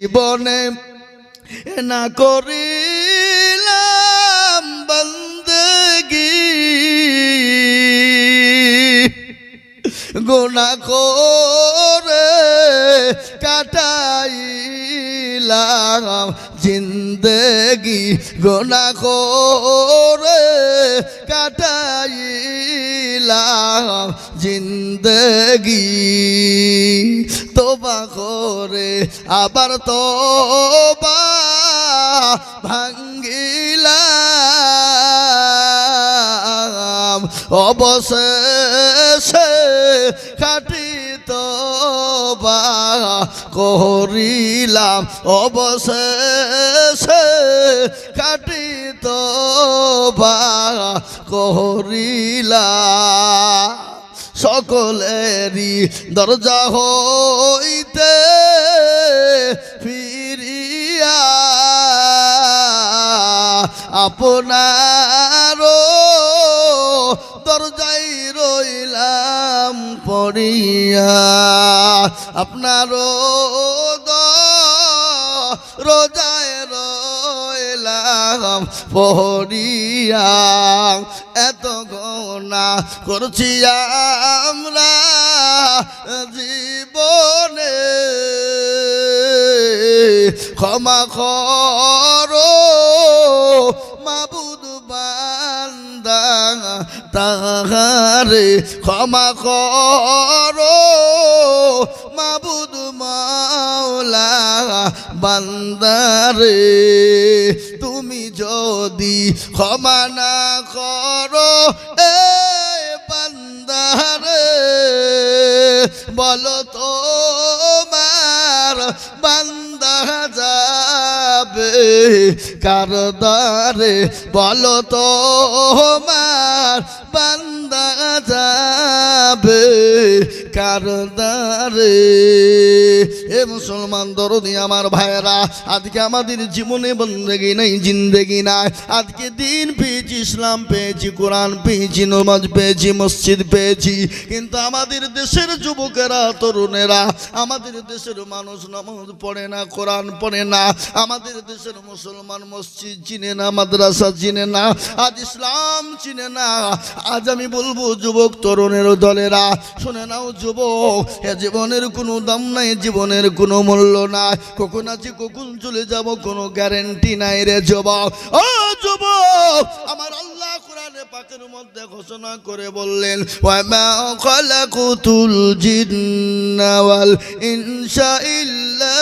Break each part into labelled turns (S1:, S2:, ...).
S1: জীবনে না করিলাম বন্দগি গুনাহ করে কাটাইলাম জিন্দেগি গুনাহ করে কাটাইলাম জিন্দেগি তোবা করে আবার তোবা ভাঙ্গিলাম অবশেষে খাটি তোবা করিলাম অবশেষে খাটি তোবা করিলাম সকলেরই দরজা হইতে ফিরিয়া আপনারও দরজায় রইলাম পড়িয়া আপনারও রোজায় রইলাম পড়িয়া এত গুনাহ করছি আমরা জীবনে ক্ষমা করো মাবুদ বান্দা তাহারে ক্ষমা করো মাবুদ মাওলা বান্দারে তুমি যদি ক্ষমা না করো এ বান্দারে বলো তোমার বান্দা যাবে কার দ্বারে বলো তোমার বান্দা যাবে কার দ্বারে এ মুসলমান দরদি আমার ভাইরা আজকে আমাদের জীবনে বন্দেগি নাই জিন্দেগি নাই আজকে দিন পেয়েছি ইসলাম পেয়েছি কোরআন পেয়েছি নামাজ পেয়েছি মসজিদ পেয়েছি কিন্তু আমাদের দেশের যুবকেরা তরুণেরা আমাদের দেশের মানুষ নামাজ পড়ে না কোরআন পড়ে না আমাদের দেশের মুসলমান মসজিদ চিনে না মাদ্রাসা চিনে না আজ ইসলাম চিনে না আজ আমি বলবো যুবক তরুণের দলেরা শুনে নাও যুবক এ জীবনের কোনো দাম নাই জীবনের কোনো মূল্য নাই কখন আছি কখন চলে যাব কোনো গ্যারান্টি নাই রে যুবক ও যুবক আমার আল্লাহ কোরআনে পাকের মধ্যে ঘোষণা করে বললেন ওয়া মা খালাকুতুল জিন্না ওয়াল ইনসা ইল্লা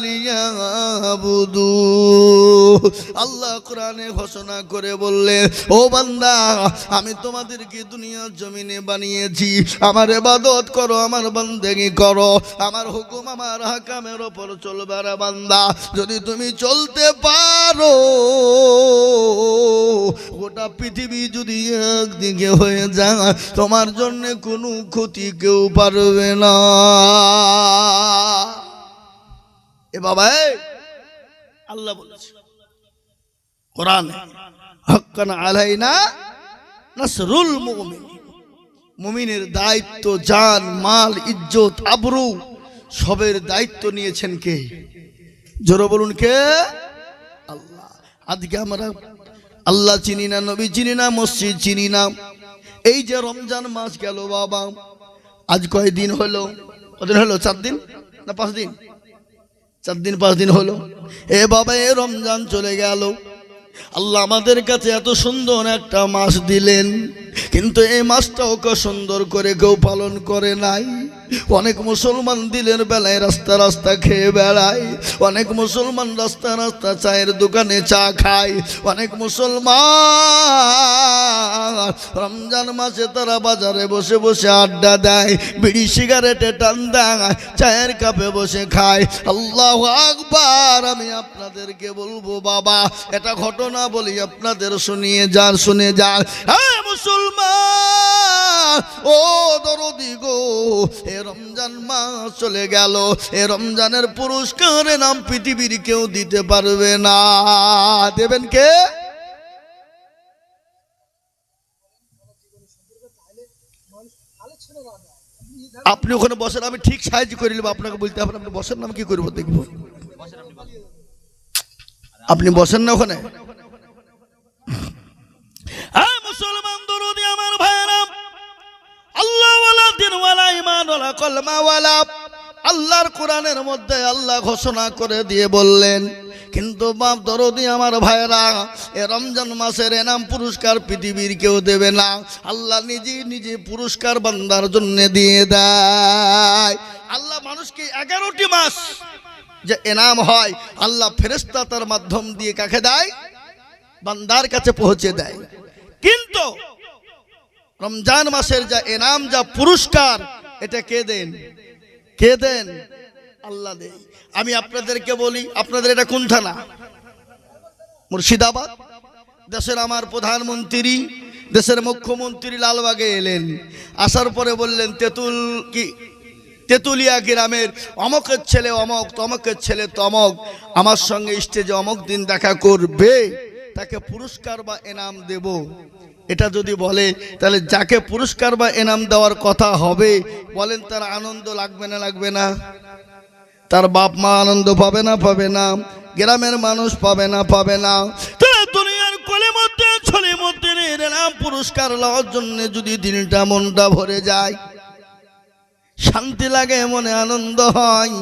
S1: লিয়াবুদু আল্লাহ কোরআনে ঘোষণা করে বললেন ও বান্দা আমি তোমাদেরকে দুনিয়ার জমিনে বানিয়েছি আমার ইবাদত করো আমার বন্দেগি করো আমার হুকুম আমার হাকামের উপর চলবে রে বান্দা যদি তুমি চলতে পারো গোটা পৃথিবী যদি একদিকে হয়ে যায় তোমার জন্য কোনো ক্ষতি কেউ পারবে না এ বাবা আল্লাহ বলেছে কোরআনে হাক্কান আলাইনা নাসরুল মুমিন মুমিনের দায়িত্ব জান মাল ইজ্জত আবরু সবের দায়িত্ব নিয়েছেন কে জোরে বলুন কে আল্লাহ আজকে আমরা আল্লাহ চিনি না নবী চিনি না মসজিদ চিনি না এই যে রমজান মাস গেল বাবা আজ কয় দিন হলো কদিন হলো 4 দিন না 5 দিন 4 দিন 5 দিন হলো এ বাবা এ রমজান চলে গেল আল্লাহ আমাদের কাছে এত সুন্দর একটা মাস দিলেন কিন্তু এই মাসটাও সুন্দর করে কেউ পালন করে নাই অনেক মুসলমান দিনের বেলায় রাস্তা রাস্তা খেয়ে বেড়ায় অনেক মুসলমান রাস্তা রাস্তা চায়ের দোকানে চা খায় অনেক মুসলমান রমজান মাসে তারা বাজারে বসে বসে আড্ডা দেয় বিড়ি সিগারেটে টান দেয় চায়ের কাপে বসে খায় আল্লাহু আকবার আমি আপনাদেরকে বলবো বাবা এটা ঘটনা বলি আপনাদের শুনে যান হ্যাঁ মুসলমান ও দরদি গো এ রমজান মাস চলে গেল এ রমজানের পুরস্কারের নাম পৃথিবীর কেউ দিতে পারবে না দেবেন কে আপনি ওখানে বসেন, আমি ঠিক সাহায্য করে নেব। আপনাকে বলতে হবে আপনি বসেন না, আমি কি করবো দেখবো। আপনি বসেন না ওখানে। হ্যাঁ মুসলমান দরদি আমার ভাইরা, আল্লাহ ওয়ালা দিন ওয়ালা ঈমান ওয়ালা কলমা ওয়ালা, আল্লাহর কোরআনের মধ্যে আল্লাহ ঘোষণা করে দিয়ে বললেন, কিন্তু বাপ দরদি আমার ভাইরা, এ রমজান মাসের এনাম পুরস্কার পৃথিবীর কেউ দেবে না, আল্লাহ নিজে নিজে পুরস্কার বান্দার জন্য দিয়ে দেয়। আল্লাহ মানুষকে 11টি মাস যে এনাম হয়, আল্লাহ ফেরেশতা তার মাধ্যম দিয়ে কাকে দেয়? বান্দার কাছে পৌঁছে দেয়। কিন্তু রমজান মাসের যা এনাম, যা পুরস্কার, এটা কে দেন? কে দেন? আল্লাহ দেন। আমি আপনাদেরকে বলি, আপনাদের এটা কোন থানা? মুর্শিদাবাদ। দেশের আমার প্রধানমন্ত্রী, দেশের মুখ্যমন্ত্রী লালবাগে এলেন, আসার পরে বললেন তেতুলিয়া গ্রামের অমকের ছেলে অমক, তমকের ছেলে তমক আমার সঙ্গে স্টেজে অমক দিন দেখা করবে, তাকে পুরস্কার বা এনাম দেব। এটা যদি বলে, তাহলে যাকে পুরস্কার বা এনাম দেওয়ার কথা হবে, বলেন তার আনন্দ লাগবে না লাগবে না? তার বাপ মা আনন্দ পাবে না পাবে না? গ্রামের মানুষ পাবে না পাবে না? দুনিয়ার কোলে মধ্যে ছলে মধ্যে এনাম পুরস্কার লওয়ার জন্য যদি দিনটা মনটা ভরে যায়, শান্তি লাগে, মনে আনন্দ হয়।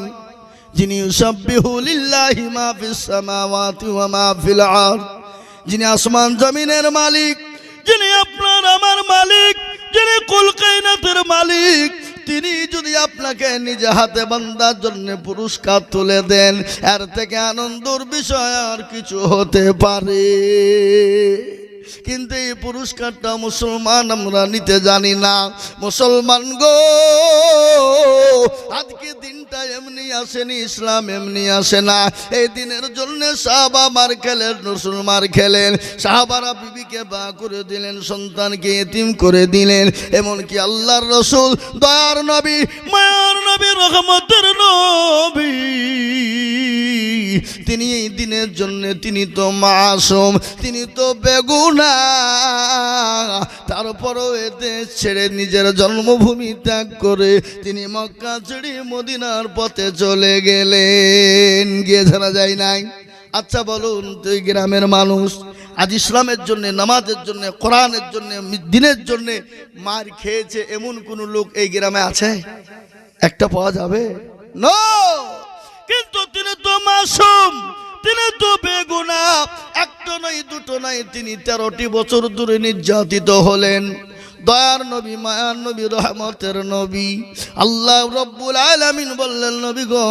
S1: যিনি ইউসাব্বিহু লিল্লাহি মা ফিস সামাওয়াতি ওয়া মা ফিল আরদ, যিনি আসমান জমিনের মালিক, যিনি আপনার আমার মালিক, যিনি কুল কায়নাতের মালিক, তিনি যদি আপনাকে নিজে হাতে বান্দার জন্য পুরস্কার তুলে দেন, এর থেকে আনন্দের বিষয় আর কিছু হতে পারে? কিন্তু এই পুরস্কারটা মুসলমান আমরা নিতে জানি না। মুসলমান গো, আজকে দিনটা এমনি আসেনি, ইসলাম এমনি আসে না। এই দিনের জন্য সাহাবা মার খেলেন, রসুল মার খেলেন, সাহাবারা বিবিকে বা করে দিলেন, সন্তানকে এতিম করে দিলেন। এমনকি আল্লাহর রসুল, দয়ার নবী, মায়ার নবী, রহমতের নবী, তিনি এই দিনের জন্য, তিনি তো মাসুম, তিনি তো বেগুনা, তারপরও এতে ছেড়ে নিজের জন্মভূমি ত্যাগ করে তিনি মক্কা ছেড়ে মদিনার পথে চলে গেলেন। গিয়ে জানা যায় নাই? আচ্ছা বলুন, তুই গ্রামের মানুষ আজ ইসলামের জন্য, নামাজের জন্য, কোরআনের জন্য, দিনের জন্য মার খেয়েছে এমন কোন লোক এই গ্রামে আছে? একটা পাওয়া যাবে? নো। কিন্তু তিনি তো মাসুম, তিনি তো বেগুনা। একটা নয়, দুটো নয়, তিনি 13টি বছর ধরে নির্যাতিত হলেন। দয়ার নবী, মায়ার নবী, রহমতের নবী, আল্লাহ রব্বুল আলামিন বললেন, নবী গো,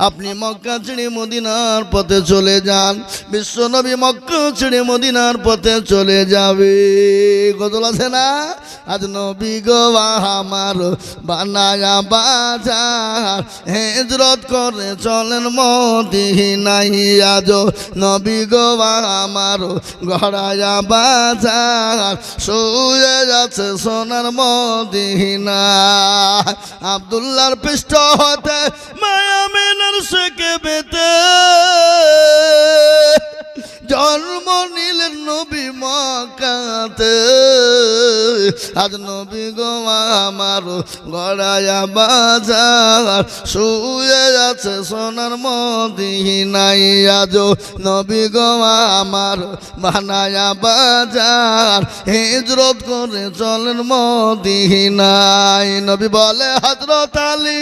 S1: আপনি মক্কা ছেড়ে মদিনার পথে চলে যান। বিশ্ব নবী মক্কা ছেড়ে মদিনার পথে চলে যাবে। গজল আছে না? আজ নবী গো আমার বানায়া বাজার, হিজরত করে চলেন মদিনায়। আজ নবী গো আমার গড়ায়া বাজার, শুয়ে যাচ্ছে সোনার মদিনা। আব্দুল্লাহর পৃষ্ঠ হতে মায়া মেনার শেখে বেতে জন্ম নিলেন নবী মক্কাতে। আজ নবী গো আমার গড়ায়া বাজার, শুয়ে আছে সোনার মদিনায়। আজ নবী গো আমার বানায়া বাজার, হিজরত করে চলেন মদিনায়। নবী বলে, হযরত আলী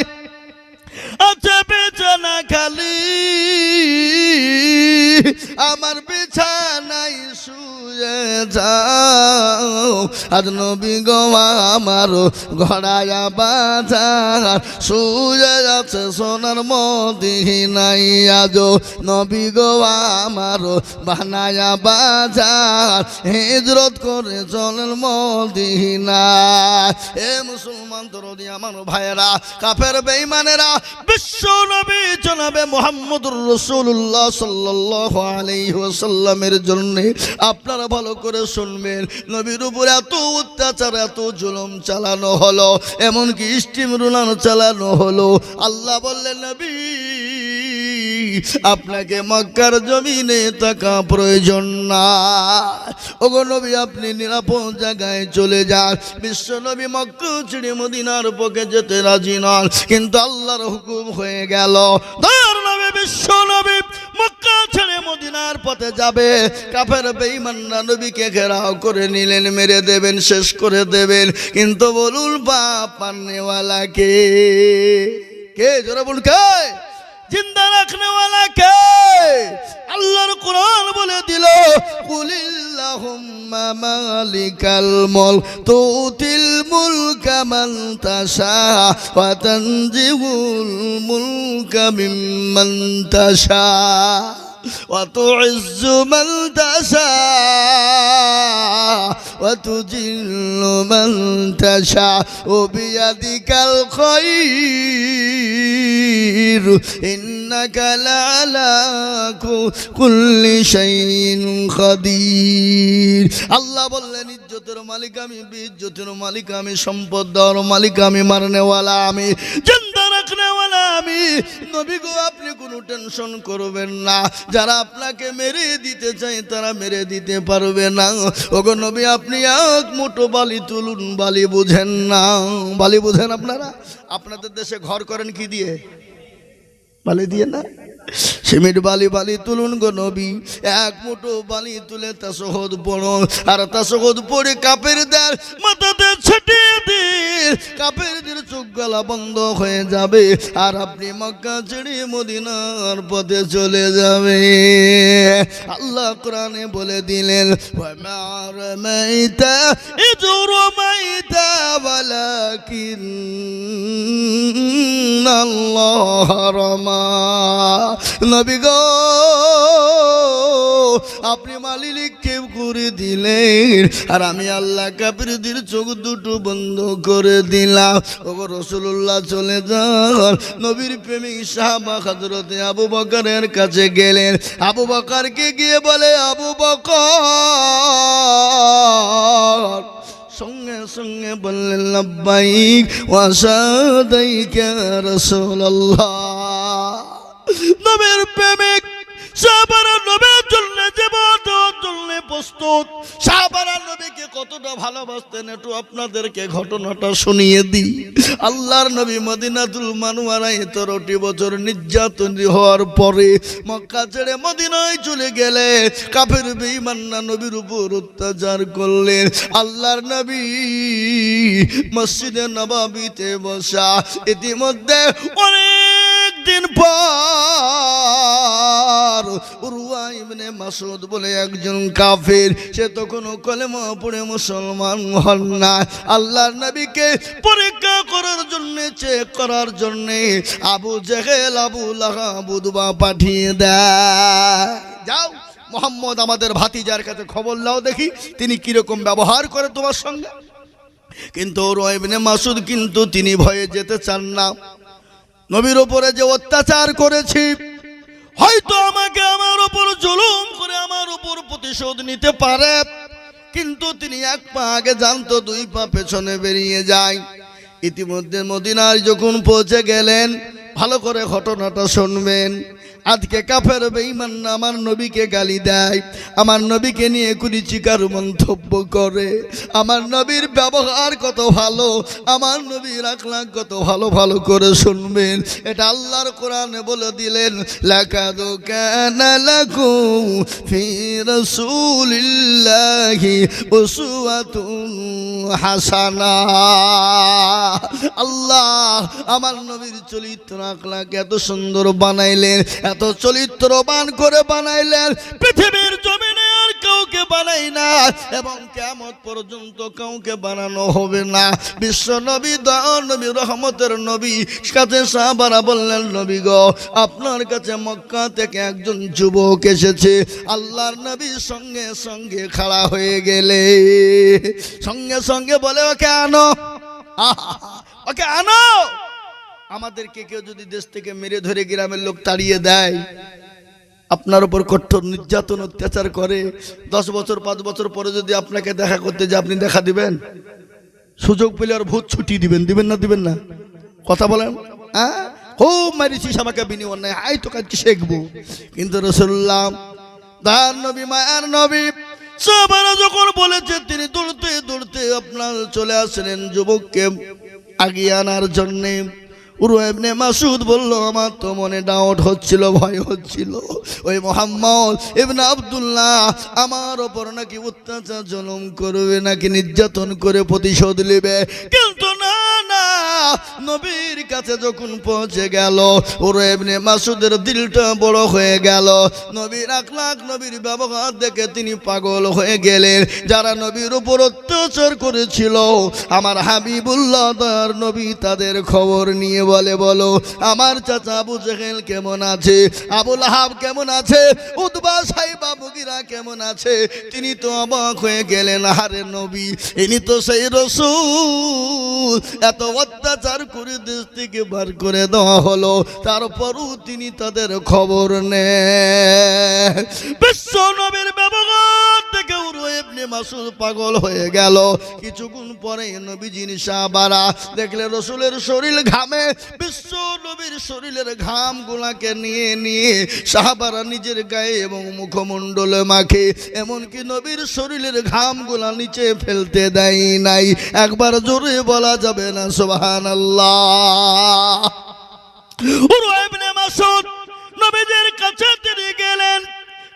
S1: আচ্ছা বিছানা খালি, আমার বিছানায় শুয়ে যাও। আজ নবী গো আমার গড়ায়া বাজার, শুয়ে আছে সোনার মদিনায়। আজ নবী গো আমার বানায়া বাজার, হিজরত করে চলেন মদিনায়। এ মুসলমান দরদি আমার ভাইয়েরা, কাফের বেঈমানেরা বিশ্ব নবী জনাবে মুহাম্মদুর রাসূলুল্লাহ সাল্লাল্লাহু আলাইহি ওয়াসাল্লামের জন্য আপনারা ভালো করে শুনবেন। নবীর উপর এত অত্যাচার, এত জুলুম চালানো হলো, এমনকি স্টিম রুলার চালানো হলো। আল্লাহ বললেন, নবী আপনাকে মক্কার জমিনে থাকা প্রয়োজন না। ওগো নবী আপনি নিরাপদ জায়গায় চলে যান। বিশ্ব নবী মক্কা ছেড়ে মদিনার পক্ষে যেতে রাজি নন, কিন্তু আল্লাহর হুকুম হয়ে গেল। দয়ার নবী বিশ্ব নবী মক্কা ছেড়ে মদিনার পথে যাবে। কাফের বেঈমানরা নবীকে ঘেরাও করে নিলেন, মেরে দেবেন, শেষ করে দেবেন। কিন্তু বলুন পাপ মাননেওয়ালা কে? কে? জোরে বলুন কে? জিন্দা রাখনেওয়ালা কে? আল্লাহর কোরআন বলে দিল, কুলিল্লাহুম্মা মালিকাল মুলক তুতিল মুলকা মান তাশা ওয়া তানজিউল মুলকা মিম্মান তাশা ওয়া তুইজ্জু মান তাশা ওয়া তুজিল্লু মান তাশা ওয়া বিয়াদিকাল খায়র ইন্নাকা লাআলা কুল্লি শাইইন কাদির। আল্লাহ বললেন, ইজ্জতের মালিক আমি, বিইজ্জতের মালিক আমি, সম্পদ দেওয়ার মালিক আমি, মারনেওয়ালা আমি, জিন্দা রাখনেওয়ালা আমি। নবী গো আপনি কোনো টেনশন করবেন না। যারা আপনাকে মেরে দিতে চায় তারা মেরে দিতে পারবে না। ওগো নবী আপনি এক মুঠো বালি তুলুন। বালি বুঝেন না? বালি বুঝেন আপনারা? আপনাদের দেশে ঘর করেন কি দিয়ে? বালি দিয়ে না? সিমেন্ট বালি। বালি তুলুন গো নবী। এক মুঠো বালি তুলে তাশাহুদ পড়ুন, আর তাশাহুদ পড়ে কাফেরদের মাথাতে ছিটিয়ে দিন। কাফেরদের চোখ গলা বন্ধ হয়ে যাবে, আর আপনি মক্কা ছেড়ে মদিনার পথে চলে যাবে। আল্লাহ কোরআনে বলে দিলেন, ওয়া মা রামাইতা ইয রামাইতা ওয়ালাকিন্নাল্লাহ রামা। নবী গো আপনি মালিককে করে দিলেন, আর আমি আল্লাহ কাফেরদের চোখ দুটো বন্ধ করে দিলাম। ওগো রাসূলুল্লাহ চলে যান। নবীর প্রেমিক সাহাবা হযরতে আবু বকরের কাছে গেলেন। আবু বকরকে গিয়ে বলে, আবু বকর। সঙ্গে সঙ্গে বললেন, লাব্বাইক ওয়া সাদাইকা রাসূলুল্লাহ। নবীর প্রেমিক সাহাবারা নবীর জন্য জীবন জন্য প্রস্তুত। সাহাবারা নবীকে কতটা ভালোবাসতেন একটু আপনাদেরকে ঘটনাটা শুনিয়ে দিই। আল্লাহর নবী মদিনাতুল মুনাওয়ারায় 13টি বছর নির্যাতন হওয়ার পরে মক্কা ছেড়ে মদিনায় চলে গেলে কাফের বেঈমানরা নবীর উপর অত্যাচার করলেন। আল্লাহর নবী মসজিদে নববীতে বসা। ইতিমধ্যে অনেক দিন পর উরওয়া ইবনে মাসউদ বলে একজন কাফের, সে তখনও কলেমা পড়ে মুসলমান হন না। আল্লাহর নবীকে পরীক্ষা করার জন্য, চেক করার জন্য আবু জেহেল, আবু লাহাব, উতবা পাঠিয়ে দেয়। যাও মুহাম্মদ আমাদের ভাতিজার কাছে খবর নাও, দেখি তিনি কিরকম ব্যবহার করে তোমার সঙ্গে। কিন্তু উরওয়া ইবনে মাসউদ কিন্তু তিনি ভয়ে যেতে চান না। নবীর উপরে যে অত্যাচার করেছি, হয়তো আমাকে আমার উপর জুলুম করে আমার উপর প্রতিশোধ নিতে পারে, কিন্তু তিনি এক পা আগে জানতো, দুই পা পেছনে বেরিয়ে যায়। ইতিমধ্যে মদিনায় যখন পৌঁছে গেলেন, ভালো করে ঘটনাটা শুনবেন। আজকে কাফের বেঈমান আমার নবীকে গালি দেয়, আমার নবীকে নিয়ে কুরুচিকার মন্তব্য করে। আমার নবীর ব্যবহার কত ভালো, আমার নবীর আখলাক কত ভালো, ভালো করে শুনবেন। এটা আল্লাহর কোরআনে বলে দিলেন, লাকাদ কানা লাকুম ফি রাসূলিল্লাহি উসওয়াতুন হাসানা। আল্লাহ আমার নবীর চরিত্র আখলাক এত সুন্দর বানাইলেন, এত চরিত্রবান করে বানাইলেন, পৃথিবীর জমিনে আর কাউকে বানাই না, এবং কিয়ামত পর্যন্ত কাউকে বানানো হবে না। বিশ্ব নবী, দয়ার নবী, রহমতের নবী কাছে সাহাবারা বললেন, নবী গো আপনার কাছে মক্কা থেকে একজন যুবক এসেছে। আল্লাহর নবী সঙ্গে সঙ্গে খাড়া হয়ে গেলে, সঙ্গে সঙ্গে বলে, ওকে আনো, ওকে আনো। আমাদেরকে কেউ যদি দেশ থেকে মেরে ধরে গ্রামের লোক তাড়িয়ে দেয়, আপনার উপর কঠোর নির্যাতন অত্যাচার করে, 10 বছর 5 বছর পরে যদি আপনাকে দেখা করতে যায়, আপনি দেখা দিবেন? সুযোগ পেলে আর ভূত ছুটি দিবেন? দিবেন না? দিবেন না? কথা বলেন। খুব মারিছিস আমাকে বিনিময় নাই, আয় তোকে শিখবো। কিন্তু রাসূলুল্লাহ তার নবী মায়ার নবী সাহাবারা যখন বলেছে, তিনি দৌড়তে দৌড়তে আপনার চলে আসলেন যুবককে আগিয়ে আনার জন্যে। উরওয়া ইবনে মাসউদ বলল, আমার তো মনে ডাউট হচ্ছিল, ভয় হচ্ছিল, ওই মুহাম্মদ ইবনে আব্দুল্লাহ আমার ওপর নাকি অত্যাচার জুলুম করবে, নাকি নির্যাতন করে প্রতিশোধ নেবে। কিন্তু না না, নবীর কাছে যখন পৌঁছে গেল, উরওয়া ইবনে মাসউদের দিলটা বড় হয়ে গেল। নবীর আখলাক, নবীর ব্যবহার দেখে তিনি পাগল হয়ে গেলেন। যারা নবীর উপর অত্যাচার করেছিল, আমার হাবিবুল্লাহ তার নবী তাদের খবর নিয়ে বলে, বলো আমার চাচা আবু জেহেল কেমন আছে, আবু লাহাব কেমন আছে, উতবা সাইবা মুগিরা কেমন আছে। তিনি তো অবাক হয়ে গেলেন, আরে নবী ইনি তো সেই রাসূল, এত অত্যাচার করে দেশ থেকে বার করে দেওয়া হলো, তারপরও তিনি তাদের খবর নেন। বিশ্ব নবীর ব্যবহার থেকে উরওয়া ইবনে মাসউদ পাগল হয়ে গেল। কিছুক্ষণ পরে নবীজির সাহাবারা দেখলে রাসূলের শরীর ঘামে। বিশ্ব নবীর শরীরের ঘাম গুলাকে নিয়ে নিয়ে সাহাবারা নিজের গায়ে এবং মুখমণ্ডলে মাখে, এমনকি নবীর শরীরের ঘাম গুলা নিচে ফেলতে দেয় নাই। একবার জোরে বলা যাবে না সুবহানাল্লাহ। উরওয়া ইবনে মাসউদ নবীজির কাছে তিনি গেলেন,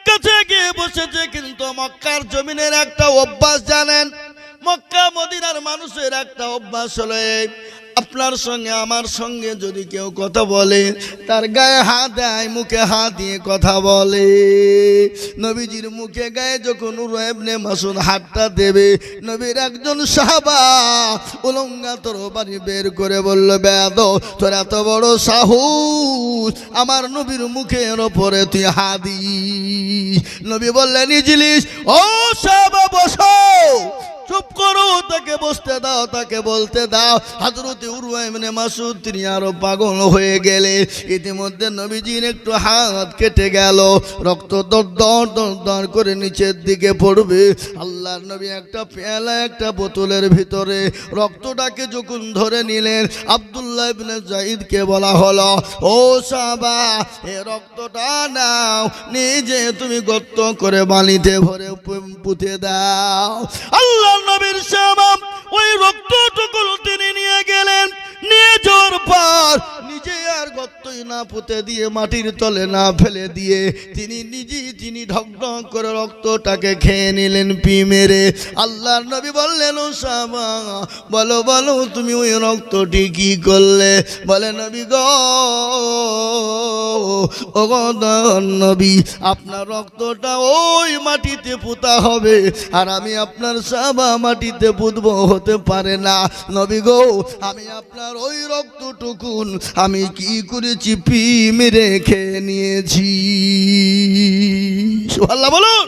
S1: কাছে গিয়ে বসেছে। কিন্তু মক্কার জমিনের একটা অভ্যাস জানেন, মক্কা মদিনার মানুষের একটা অভ্যাস হলো, আপনার সঙ্গে আমার সঙ্গে যদি কেউ কথা বলে, তার গায়ে হাত দেয়, মুখে হাত দিয়ে কথা বলে। নবীজির মুখে গায়ে যখন উরওয়া ইবনে মাসউদ হাতটা দেবে, নবীর একজন সাহাবা উলঙ্গা তরবারি বের করে বলল, বেয়াদব, তোর এত বড় সাহস, আমার নবীর মুখের ওপরে তুই হাত দিস। নবী বললেন, ইজলিস, ও সাহাবা বসো, চুপ করো, তাকে বসতে দাও, তাকে বলতে দাও। হযরত উরওয়া ইবনে মাসউদ তিনি আরো পাগল হয়ে গেলে। ইতিমধ্যে নবীজির একটু হাত কেটে গেল, রক্ত দর করে নিচের দিকে পড়বে। আল্লাহর নবী একটা পেয়ালা, একটা বোতলের ভিতরে রক্তটাকে যখন ধরে নিলেন, আব্দুল্লাহ ইবনে যায়েদকে বলা হলো, ও সাহাবা, এ রক্তটা নাও, নিজে তুমি গর্ত করে বালিতে ভরে পুঁতে দাও। আল্লাহ নবীর সাহাবা ওই রক্তটুকু তিনি নিয়ে গেলেন, নিয়ে যাওয়ার পর নিজে আর গর্তই না পুঁতে দিয়ে, মাটির তলে না ফেলে দিয়ে, তিনি ঢক ঢক করে রক্তটাকে খেয়ে নিলেন পি মেরে। আল্লাহর নবী বললেন, ও সাহাবা, বলো বলো তুমি ওই রক্তটি কি করলে? বলে, নবী গো, ও নবী, আপনার রক্তটা ওই মাটিতে পুঁতা হবে, আর আমি আপনার সাহাবা মাটিতে পুঁতবো, হতে পারে না। নবী গো, আমি আপনার ওই রক্তটুকুন আমি কি করেছি, পি মেরে খেয়ে নিয়েছি। সুবহানাল্লাহ বলুন।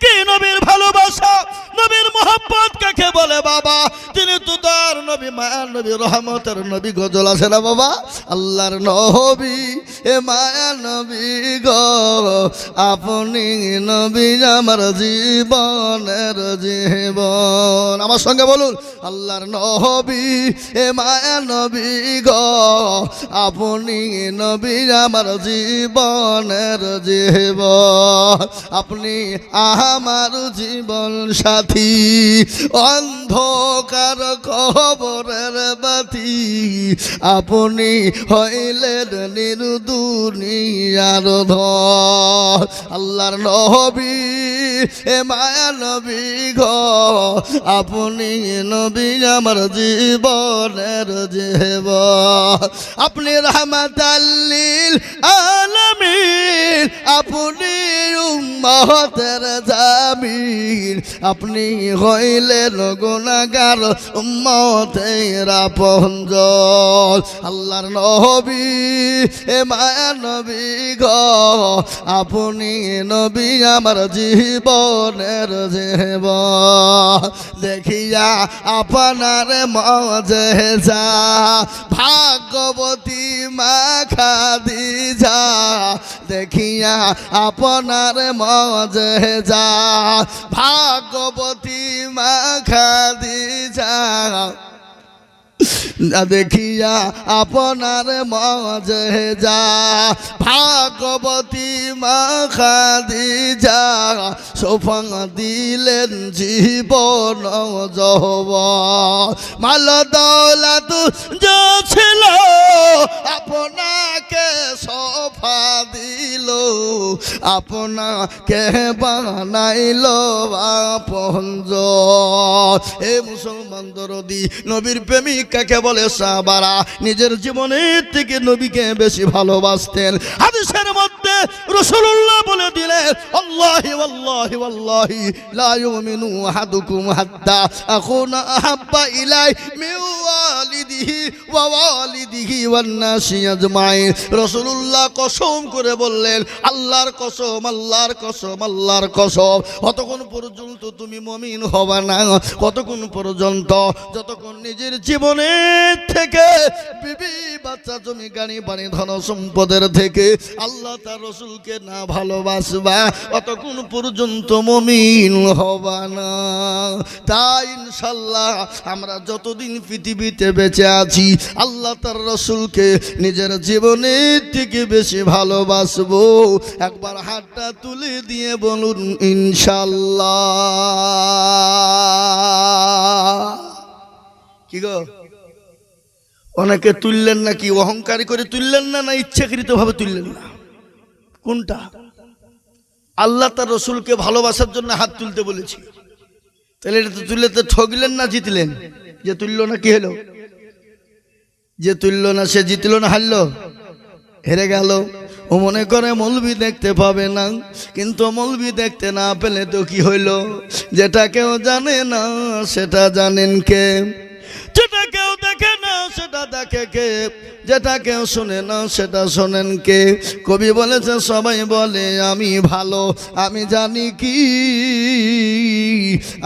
S1: কে নবীর ভালোবাসা, নবীর মোহাব্বত কাকে বলে বাবা? তিনি তো তার নবী, মায়ার নবী, রহমতের নবী। গজল আছে না বাবা, আল্লাহর নবী এ মায়ার নবী গো, আপনি নবী আমার জীবনের জীবন। আমার সঙ্গে বলুন, আল্লাহর নবী এ মায়ার নবী গো, আপনি নবী আমার জীবনের জীবন। আপনি আমার জীবন সাথী, অন্ধকার কবরের বাতি, আপনি হইলেন নির্দুনিয়ার ধন। আল্লাহর নবী এ মায়া নবী গো, আপনি নবী আমার জীবনের জীবন। আপনি রাহমাতাল লিল আলামিন, আপনি উম্মতের জামিন, আপনি হইলেন গুনাহগার উম্মতের আপনজন। আল্লাহর নবী এ মায়া নবী গো, আপনি নবী আমার জীবনের জীবন। দেখিয়া আপনার মজেজা, ভাগ্যবতী মা খাদিজা, দেখিয়া আপনার মজেজা, ভাগ্যবতী মা খাদিজা, দেখিয়া আপনার মাঝে যা ভাগবতী মা খাদিজা সোফাং দিলেন জীবন যৌবন মাল দৌলত যা ছিল আপনাকে সোফা দিল আপনাকে বানাইল আপনজন। এ মুসলমান দরদি নবীর প্রেমিক কাকে বলে? সাহাবারা নিজের জীবনের থেকে নবীকে বেশি ভালোবাসতেন। হাদিসের মধ্যে রাসূলুল্লাহ বলে দিলেন, আল্লাহি ওয়াল্লাহি ওয়াল্লাহি লা ইউমিনু আহাদুকুম হাত্তা আকুনা আহাব্বা ইলাই মিন ওয়ালিদিহি ওয়া ওয়ালিদিহি ওয়ান নাসি আজমাইন। রাসূলুল্লাহ কসম করে বললেন, আল্লাহর কসম, আল্লাহর কসম, আল্লাহর কসম, কতক্ষণ পর্যন্ত তুমি মুমিন হবে না, কতক্ষণ পর্যন্ত যতক্ষণ নিজের জীবনের থেকে বিবি বাচ্চা জমি গাড়ি বাড়ি ধন সম্পদের থেকে আল্লাহ তার রসুলকে না ভালোবাসবা ততক্ষণ পর্যন্ত মুমিন হবে না। তাই ইনশাআল্লাহ আমরা যতদিন পৃথিবীতে বেঁচে আছি আল্লাহ তার রসুলকে নিজের জীবনের থেকে বেশি ভালোবাসবো। একবার হাতটা তুলে দিয়ে বলুন ইনশাআল্লাহ। কি গো, অনেকে তুললেন নাকি? অহংকারী করে তুললেন না, না ইচ্ছাকৃত ভাবে তুললেন না? কোনটা? আল্লাহ তার রসুলকে ভালোবাসার জন্য হাত তুলতে বলেছি, তাহলে এটা তো তুললে তো ঠগলেন না জিতলেন? যে তুলল না কি হলো? যে তুলল না সে জিতল না হারলো? হেরে গেল। ও মনে করে মৌলবি দেখতে পাবে না, কিন্তু মৌলবি দেখতে না পেলে তো কি হইল? যেটা কেউ জানে না সেটা জানেন কে, যেটা কেউ দেখে না সেটা দেখে কে, যেটা কেউ শোনে না সেটা শোনেন কে? কবি বলেছে সবাই বলে আমি ভালো, আমি জানি কি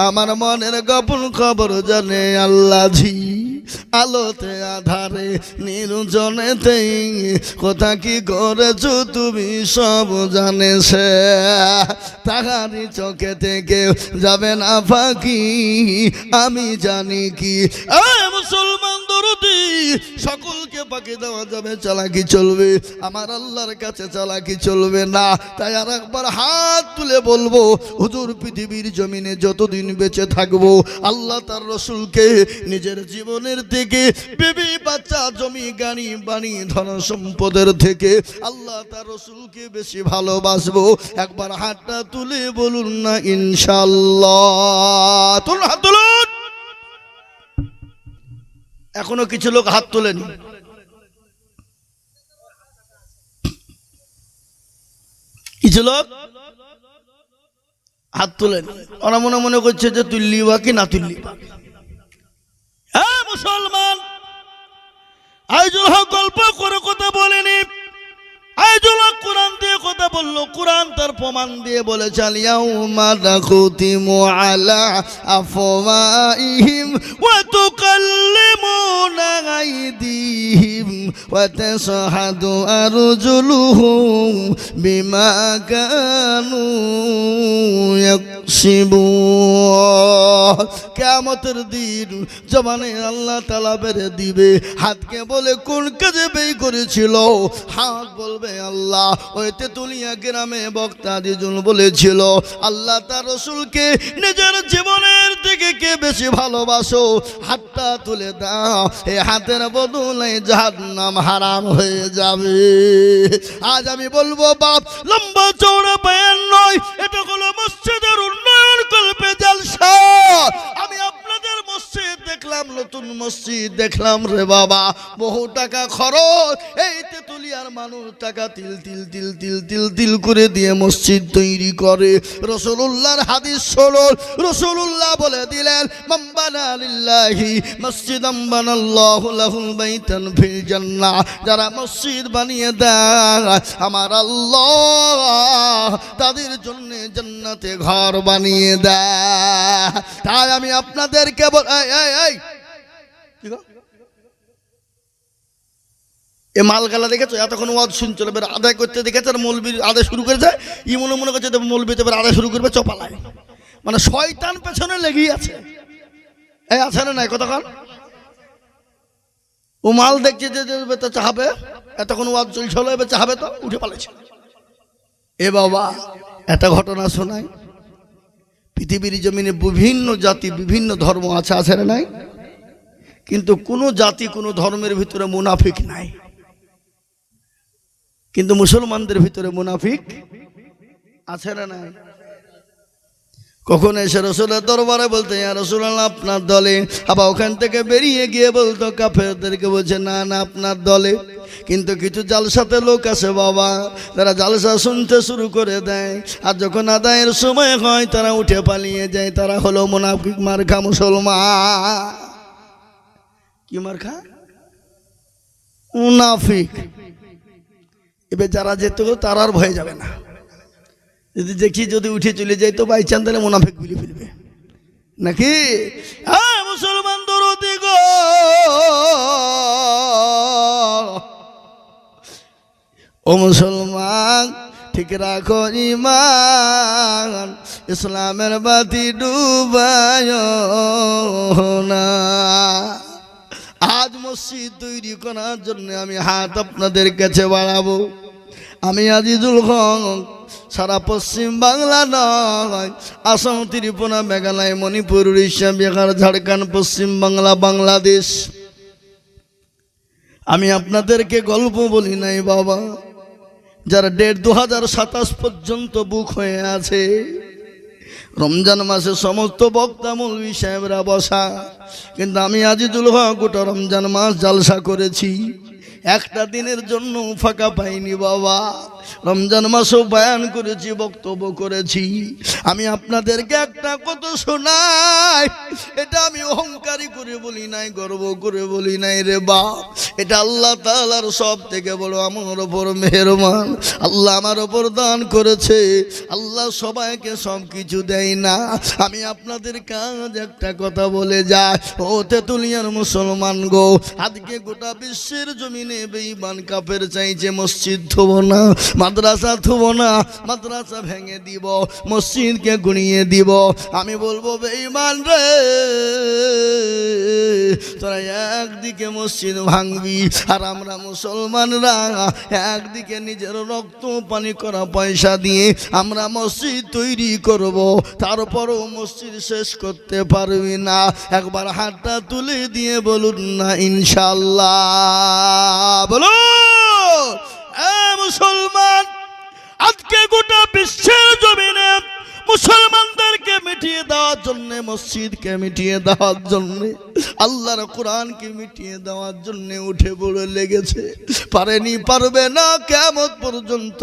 S1: আমার মনের গোপন খবর জানে আল্লাহজি। আলোতে আধারে নির্জনেতেই কোথা কি করেছো তুমি সব জানে সে, তাহারি চোখে থেকে যাবে না ফাঁকি আমি জানি কি। মুসলমান দরদি সকলকে ফাঁকি দেওয়া যাবে, চালাকি চলবে, আমার আল্লাহর কাছে চালাকি চলবে না। তাই আর একবার হাত তুলে বলবো, হুজুর পৃথিবীর জমিনে যতদিন বেঁচে থাকবো আল্লাহ তার রসুলকে নিজের জীবনের থেকে বিবি বাচ্চা জমি গাড়ি বাড়ি ধন সম্পদের থেকে আল্লাহ তার রসুলকে বেশি ভালোবাসবো। একবার হাতটা তুলে বলুন না ইনশাআল্লাহ। তুলুন, হাত তুলুন। এখনো কিছু লোক হাত তোলেনি। কিছু লোক হাত তোলেন, ওরা মনে মনে করছে যে তুললি বা কি না তুললি বা। হ্যাঁ মুসলমান, আইজুল হক গল্প করে কথা বলেনি, আইজুল হক কোরআন দিয়ে কথা বললো, কোরআন তার প্রমাণ দিয়ে বলেছে আলিয়াউমা নাখতিমু আলা আফওয়াহিম ওয়া তুকাল্লিমুনা আইদিহিম ওয়া তাশহাদু আরজুলুহুম বিমা কানু ইয়াকসিবুন। কিয়ামতের দিন জবানে আল্লাহ তাআলা বেরে দিবে, হাতকে বলে কোন কাজে ব্যয় করেছিল? হাত বলবে আল্লাহ ওই তেতুলিয়া গ্রামে বক্তা দিজুল বলেছিল আল্লাহ তার রসুলকে নিজের জীবনের থেকে কে বেশি ভালোবাসো? হাতটা তুলে দাও, এই হাতের বদলে জাহান্নাম হারাম হয়ে যাবে। আজ আমি বলবো বাপ, লম্বা চৌড়া বয়ান নয়, এটা হলো মসজিদের উন্নয়ন কল্পে জলসা। আমি আপনাদের মসজিদ দেখলাম, নতুন মসজিদ দেখলাম রে বাবা, বহু টাকা খরচ। এই তেতুলিয়ার মানুষ টাকা তিল তিল তিল তিল তিল তিল করে দিয়ে মসজিদ তৈরি করে। রাসূলুল্লাহর হাদিস শুনুন, রাসূলুল্লাহ বলে দিলেন মান বানা লিল্লাহি মসজিদান বানাল্লাহু লাহুল বাইতান ফিল জান্নাহ। যারা মসজিদ বানিয়ে দেয় আমার আল্লাহ তাদের জন্য জান্নাতে ঘর বানিয়ে দেয়। তাই আমি আপনাদেরকে এ মালগালা দেখেছো? এতক্ষণ ওয়াজ শুনছিল, এবার আদায় করতে দেখেছে, আর মৌলবীর আদায় শুরু করেছে। ই মনে করছে মৌলবীতে এবার আদায় শুরু করবে চপালায়, মানে শয়তান পেছনে লেগেই আছে। এই আছে না নাই কতক্ষণ? ও মাল দেখছে যে তো চাহাবে, এতক্ষণ ওয়াজ চলছিল, এবার চাহাবে তো উঠে পালাইছে। এ বাবা, একটা ঘটনা শোনাই। পৃথিবীর জমিনে বিভিন্ন জাতি বিভিন্ন ধর্ম আছে, আছে না নাই? কিন্তু কোনো জাতি কোনো ধর্মের ভিতরে মুনাফিক নাই। কিন্তু মুসলমানদের ভিতরে মুনাফিক আছে না নাই? কখন এসে রসুলের দরবারে বলতে ইয়া রাসূলুল্লাহ আপনার দলে, আবার ওখান থেকে বেরিয়ে গিয়ে বলতো কাফেরদেরকে, বলছে না না আপনার দলে। কিন্তু কিছু জালসাতে লোক আছে বাবা, তারা জালসা শুনতে শুরু করে দেয়, আর যখন আদায়ের সময় হয় তারা উঠে পালিয়ে যায়। তারা হলো মুনাফিক মার্কা মুসলমান। কি মার্কা? মুনাফিক। এবার যারা যেত তারা আর ভয়ে যাবে না, যদি দেখি যদি উঠে চলে যাই তো বাই চান তাহলে মুনাফিক বলে ফেলবে নাকি? হ্যাঁ মুসলমান দরদি গো, ও মুসলমান ঠিক রাখো ঈমান, ইসলামের বাতি ডুবায় না। আজ মসজিদ তৈরি করার জন্য আমি হাত আপনাদের কাছে বাড়াবো। আমি আজিজুল হক সারা পশ্চিম বাংলা নয়, আসাম, ত্রিপুরা, মেঘালয়, মণিপুর, উড়িষ্যা, বিহার, ঝাড়খণ্ড, পশ্চিম বাংলা, বাংলাদেশ, আমি আপনাদেরকে গল্প বলি নাই বাবা। যারা ডেট 2027 পর্যন্ত বুক হয়ে আছে, রমজান মাসে সমস্ত বক্তা মৌলভী সাহেবরা বসা, কিন্তু আমি আজিজুল হক গোটা রমজান মাস জালসা করেছি, একটা দিনের জন্য ফাঁকা পাইনি বাবা। রমজান মাসও বয়ান করেছি, বক্তব্য করেছি। আমি আপনাদেরকে একটা কথা শোনাই, এটা আমি অহংকারী করে বলি নাই, গর্ব করে বলি নাই রে বাপ। এটা আল্লাহ তাআলার সব থেকে বড় আমার ওপর মেহেরবান। আল্লাহ আমার ওপর দান করেছে। আল্লাহ সবাইকে সব কিছু দেয় না। আমি আপনাদের কাজ একটা কথা বলে যাই, ও তেতুলিয়ার মুসলমান গো, আজকে গোটা বিশ্বের জমিনে বেঈমান কাফের চাইছে মসজিদ থব না, মাদ্রাসা থব না, মাদ্রাসা ভেঙে দিব, মসজিদকে গুনিয়ে দিব। আমি বলবো বেঈমান রে, তোরা একদিকে মসজিদ ভাঙবি, আর আমরা মুসলমানরা একদিকে নিজের রক্ত পানি করা পয়সা দিয়ে আমরা মসজিদ তৈরি করব, তারপরও মসজিদ শেষ করতে পারবি না। একবার হাতটা তুলে দিয়ে বলুন না ইনশাআল্লাহ। বলো মুসলমান, আজকে গোটা বিশ্বের জমিনে মুসলমানদেরকে মিটিয়ে দেওয়ার জন্য, মসজিদকে মিটিয়ে দেওয়ার জন্য, আল্লাহর কোরআনকে মিটিয়ে দেওয়ার জন্য উঠে পড়ে লেগেছে। পারেনি, পারবে না কিয়ামত পর্যন্ত।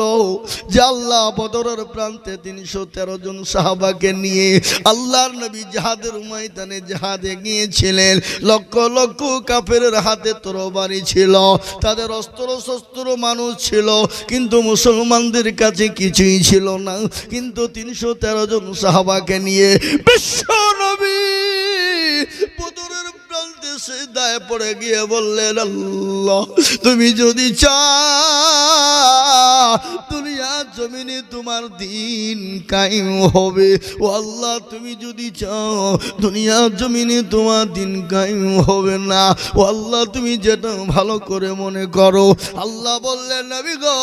S1: যে আল্লাহ বদরের প্রান্তে 313 জন সাহাবাকে নিয়ে আল্লাহর নবী জিহাদের ময়দানে জিহাদে গিয়েছিলেন, লক্ষ লক্ষ কাফেরের হাতে তরবারি ছিল, তাদের অস্ত্র শস্ত্র মানুষ ছিল, কিন্তু মুসলমানদের কাছে কিছুই ছিল না। কিন্তু 313 জন সাহাবাকে নিয়ে বিশ্ব নবী বদরের প্রান্তে সিজদায় পড়ে গিয়ে বললেন, আল্লাহ তুমি যদি চাও দুনিয়ার জমিনে তোমার দিন কায়েম হবে। ও আল্লাহ তুমি যদি চাও দুনিয়ার জমিনে তোমার দিন কায়েম হবে না। ও আল্লাহ তুমি যেটা ভালো করে মনে করো। আল্লাহ বললেন, নবী গো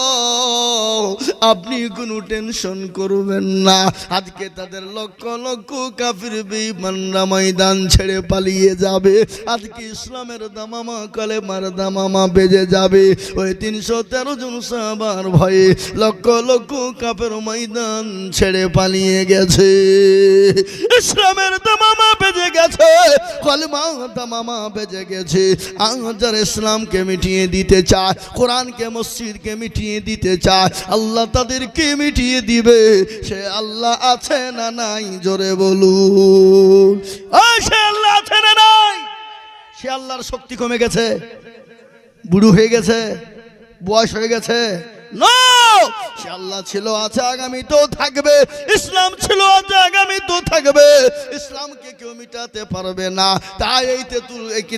S1: আপনি কোনো টেনশন করবেন না। আজকে তাদের লক্ষ লক্ষ কাফির বেঈমানরা ময়দান ছেড়ে পালিয়ে যাবে। আজকে ইসলামের দামামা কালেমার দামামা বেজে যাবে। ওই 313 জন সাহাবার ভয়ে লক্ষ লক্ষ কাফের ময়দান ছেড়ে পালিয়ে গেছে। ইসলামের দামামা বেজে গেছে, কালেমার দামামা বেজে গেছে। আজ ইসলামকে মিটিয়ে দিতে চায়, কোরআনকে মসজিদকে মিটিয়ে দিতে চায়, আল্লাহ তাদেরকে মিটিয়ে দিবে। সে আল্লাহ আছে না নাই জোরে বলুন। সে আল্লাহ আছে না নাই? সে আল্লাহর শক্তি কমে গেছে, বুড়ো হয়ে গেছে, বয়স হয়ে গেছে? না, সে আল্লাহ ছিল, আছে, আগামী তো থাকবে। ইসলাম ছিল, আছে, আগামী তো থাকবে। ইসলামকে কেউ মিটাতে পারবে না। তাই এই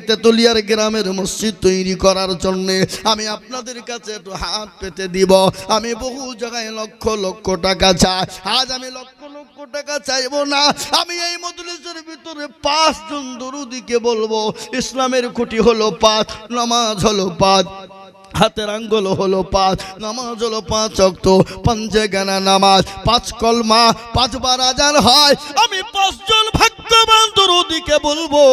S1: তেতুলিয়ার গ্রামের মসজিদ তৈরি করার জন্য আমি আপনাদের কাছে একটু হাত পেতে দিব। আমি বহু জায়গায় লক্ষ লক্ষ টাকা চাই। আজ আমি লক্ষ লক্ষ লক্ষ টাকা চাইবো না। আমি এই মজলিসের ভিতরে 5 জন দরুদিকে বলবো, ইসলামের খুঁটি হলো 5, নামাজ হলো 5, হাতের আঙ্গুল হলো 5, নামাজ হলো 5 ওয়াক্ত, পাঞ্জেগানা নামাজ, 5 কলমা, 5 বার আজান হয়। আমি 5 জন ভাগ্যবান দরুদিকে বলবো,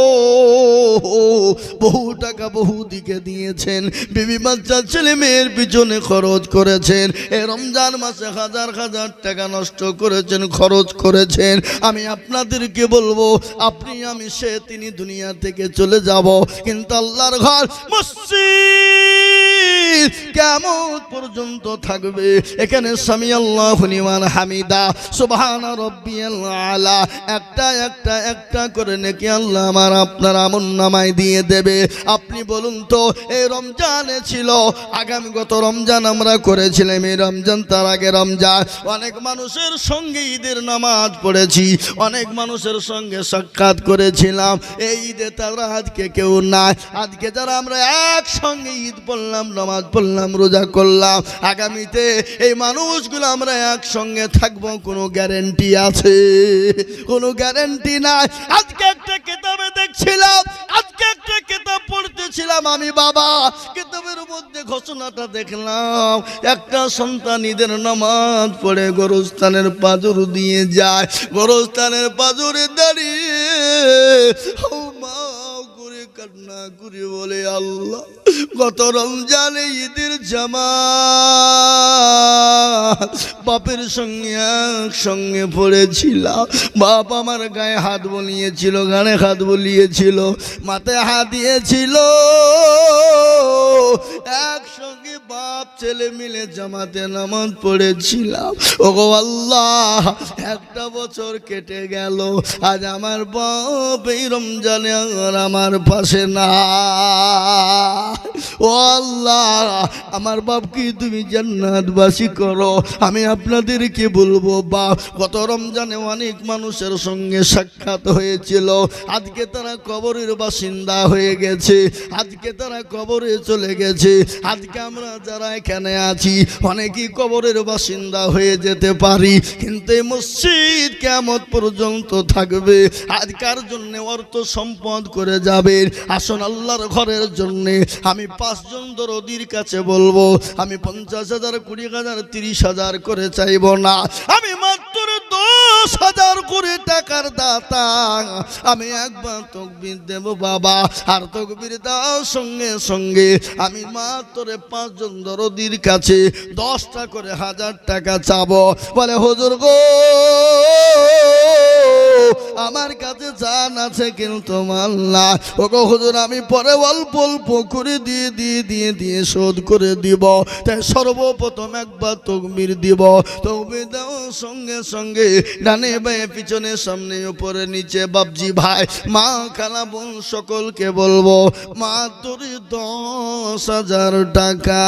S1: বহু টাকা বহু দিকে দিয়েছেন, বিবি বাচ্চা ছেলে মেয়ের পিছনে খরচ করেছেন, এই রমজান মাসে হাজার হাজার টাকা নষ্ট করেছেন, খরচ করেছেন। আমি আপনাদেরকে বলবো, আপনি আমি সে তিনি দুনিয়া থেকে চলে যাব, কিন্তু আল্লাহর ঘর মসজিদ কিয়ামত পর্যন্ত থাকবে। এখানে সামি আল্লাহু লিমান হামিদা, সুবহান রাব্বিয়াল আলা, একটা করে নাকি আল্লাহ আমার আপনার আমলনামায় দিয়ে দেবে। আপনি বলুন তো, এই রমজানে ছিল, আগামী গত রমজান আমরা করেছিলাম, এই রমজান তার আগে রমজান, অনেক মানুষের সঙ্গে ঈদের নামাজ পড়েছি, অনেক মানুষের সঙ্গে সাক্ষাৎ করেছিলাম। এই ঈদে তারা আজকে কেউ নাই। আজকে যারা আমরা একসঙ্গে ঈদ পড়লাম, নামাজ পড়লাম, রোজা করলাম, আগামীতে এই মানুষগুলো আমরা একসঙ্গে থাকবো, কোনো গ্যারেন্টি আছে? কোনো গ্যারেন্টি নাই। আজকে একটা কিতাবে দেখছিলাম, আজকে একটা কিতাব পড়তেছিলাম আমি বাবা, কিতাবের মধ্যে ঘোষণাটা দেখলাম, একটা সন্তান ঈদের নামাজ পড়ে গোরস্থানের পাঁজর দিয়ে যায়, গোরস্থানের পাঁজরে দাঁড়িয়ে কান্না করে বলে, আল্লাহ গত রমজানে ঈদের জামাত বাপের সঙ্গে একসঙ্গে পড়েছিলাম, বাপ আমার গায়ে হাত বলিয়েছিল, গানে হাত বলিয়েছিল, মাথায় হাত দিয়েছিল, একসঙ্গে বাপ ছেলে মিলে জামাতে নামাজ পড়েছিলাম। ওগো আল্লাহ, একটা বছর কেটে গেল, আজ আমার বাপ এই রমজানে আর আমার পাশে না। ও আল্লাহ, আমার বাপকে তুমি জান্নাতবাসী করো। আমি আপনাদেরকে বলবো, বাপ গত রমজানে অনেক মানুষের সঙ্গে সাক্ষাৎ হয়েছিল, আজকে তারা কবরের বাসিন্দা হয়ে গেছে, আজকে তারা কবরে চলে গেছে। আজকে আমরা যারা এখানে আছি অনেকেই কবরের বাসিন্দা হয়ে যেতে পারি, কিন্তু এই মসজিদ কিয়ামত পর্যন্ত থাকবে। আজকার জন্য অর্থ সম্পদ করে যাবেন, আসুন আল্লাহর ঘরের জন্য। আমি 5 জন দরদির কাছে বলবো, আমি 50,000, 20,000, 30,000 করে চাইব না, আমি মাত্র 10,000 করে টাকার দাতা। আমি একবার তাকবীর দেব বাবা, আর তাকবীর দেওয়ার সঙ্গে সঙ্গে আমি মাত্র 5 জন দরদির কাছে 10টা করে 1000 টাকা চাবো। বলে, হুজুর গো, আমার কাছে জান আছে কিন্তু মাল না। ওগো হুজুর, আমি পরে অল্প অল্প করে দিয়ে শোধ করে দিব। তাই সর্বপ্রথম একবার তাকবীর দিব, তাকবীর দেওয়ার সঙ্গে সঙ্গে ডানে বাঁয়ে পিছনে সামনে উপরে নিচে বাপজি ভাই মা খালা বোন সকলকে বলবো, মাত্র 10,000 টাকা।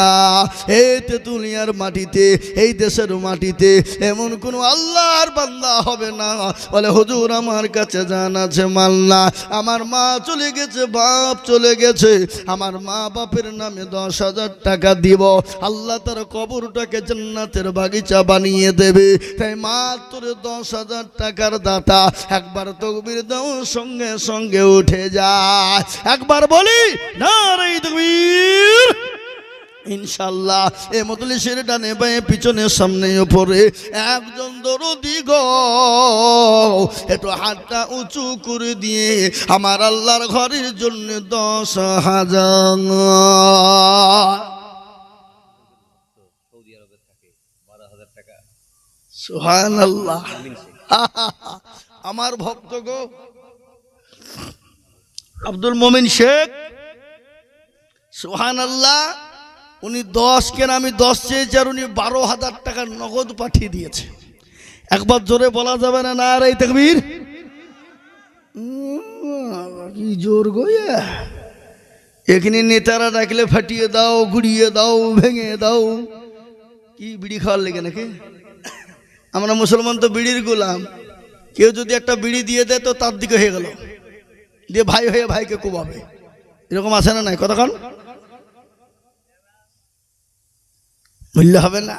S1: এই তেঁতুলিয়ার মাটিতে, এই দেশের মাটিতে এমন কোন আল্লাহর বান্দা হবে না বলে, হুজুর আমার কাছে জান আছে, মাল না, আমার মা চলে গেছে, বাপ চলে গেছে, আমার মা বাপের নামে 10,000 টাকা দিব, আল্লাহ তার কবরটাকে জান্নাতের বাগিচা বানিয়ে দেবে। তাই মাত্র 10,000 টাকার দাতা একবার তাকবীর দেওয়ার সঙ্গে সঙ্গে উঠে যায়। একবার বলি নারে তাকবীর। ইনশাআল্লাহ এই মজলিসের ডানে বাঁয়ে পিছনে সামনে উপরে একজন দরদি গো একটু হাতটা উঁচু করে দিয়ে আমার আল্লাহর ঘরের জন্য 10,000। সুবহানাল্লাহ। আমার ভক্ত গো আব্দুল মোমিন শেখ, সুবহানাল্লাহ, উনি 10 কেন আমি 10 চেয়েছি, আর উনি 12,000 টাকা নগদ পাঠিয়ে দিয়েছে। একবার জোরে বলা যাবে না নারে তাকবীর? কি জোর গো! এখানে নেতারা ডাকলে ফাটিয়ে দাও, গুড়িয়ে দাও, ভেঙে দাও। কি বিড়ি খাওয়ার লেগে নাকি? আমরা মুসলমান তো বিড়ির গোলাম। কেউ যদি একটা বিড়ি দিয়ে দেয় তো তার দিকে হয়ে গেল, দিয়ে ভাই হয়ে ভাইকে কোবাবে, এরকম আছে না নাই? কতক্ষণ বললে হবে না।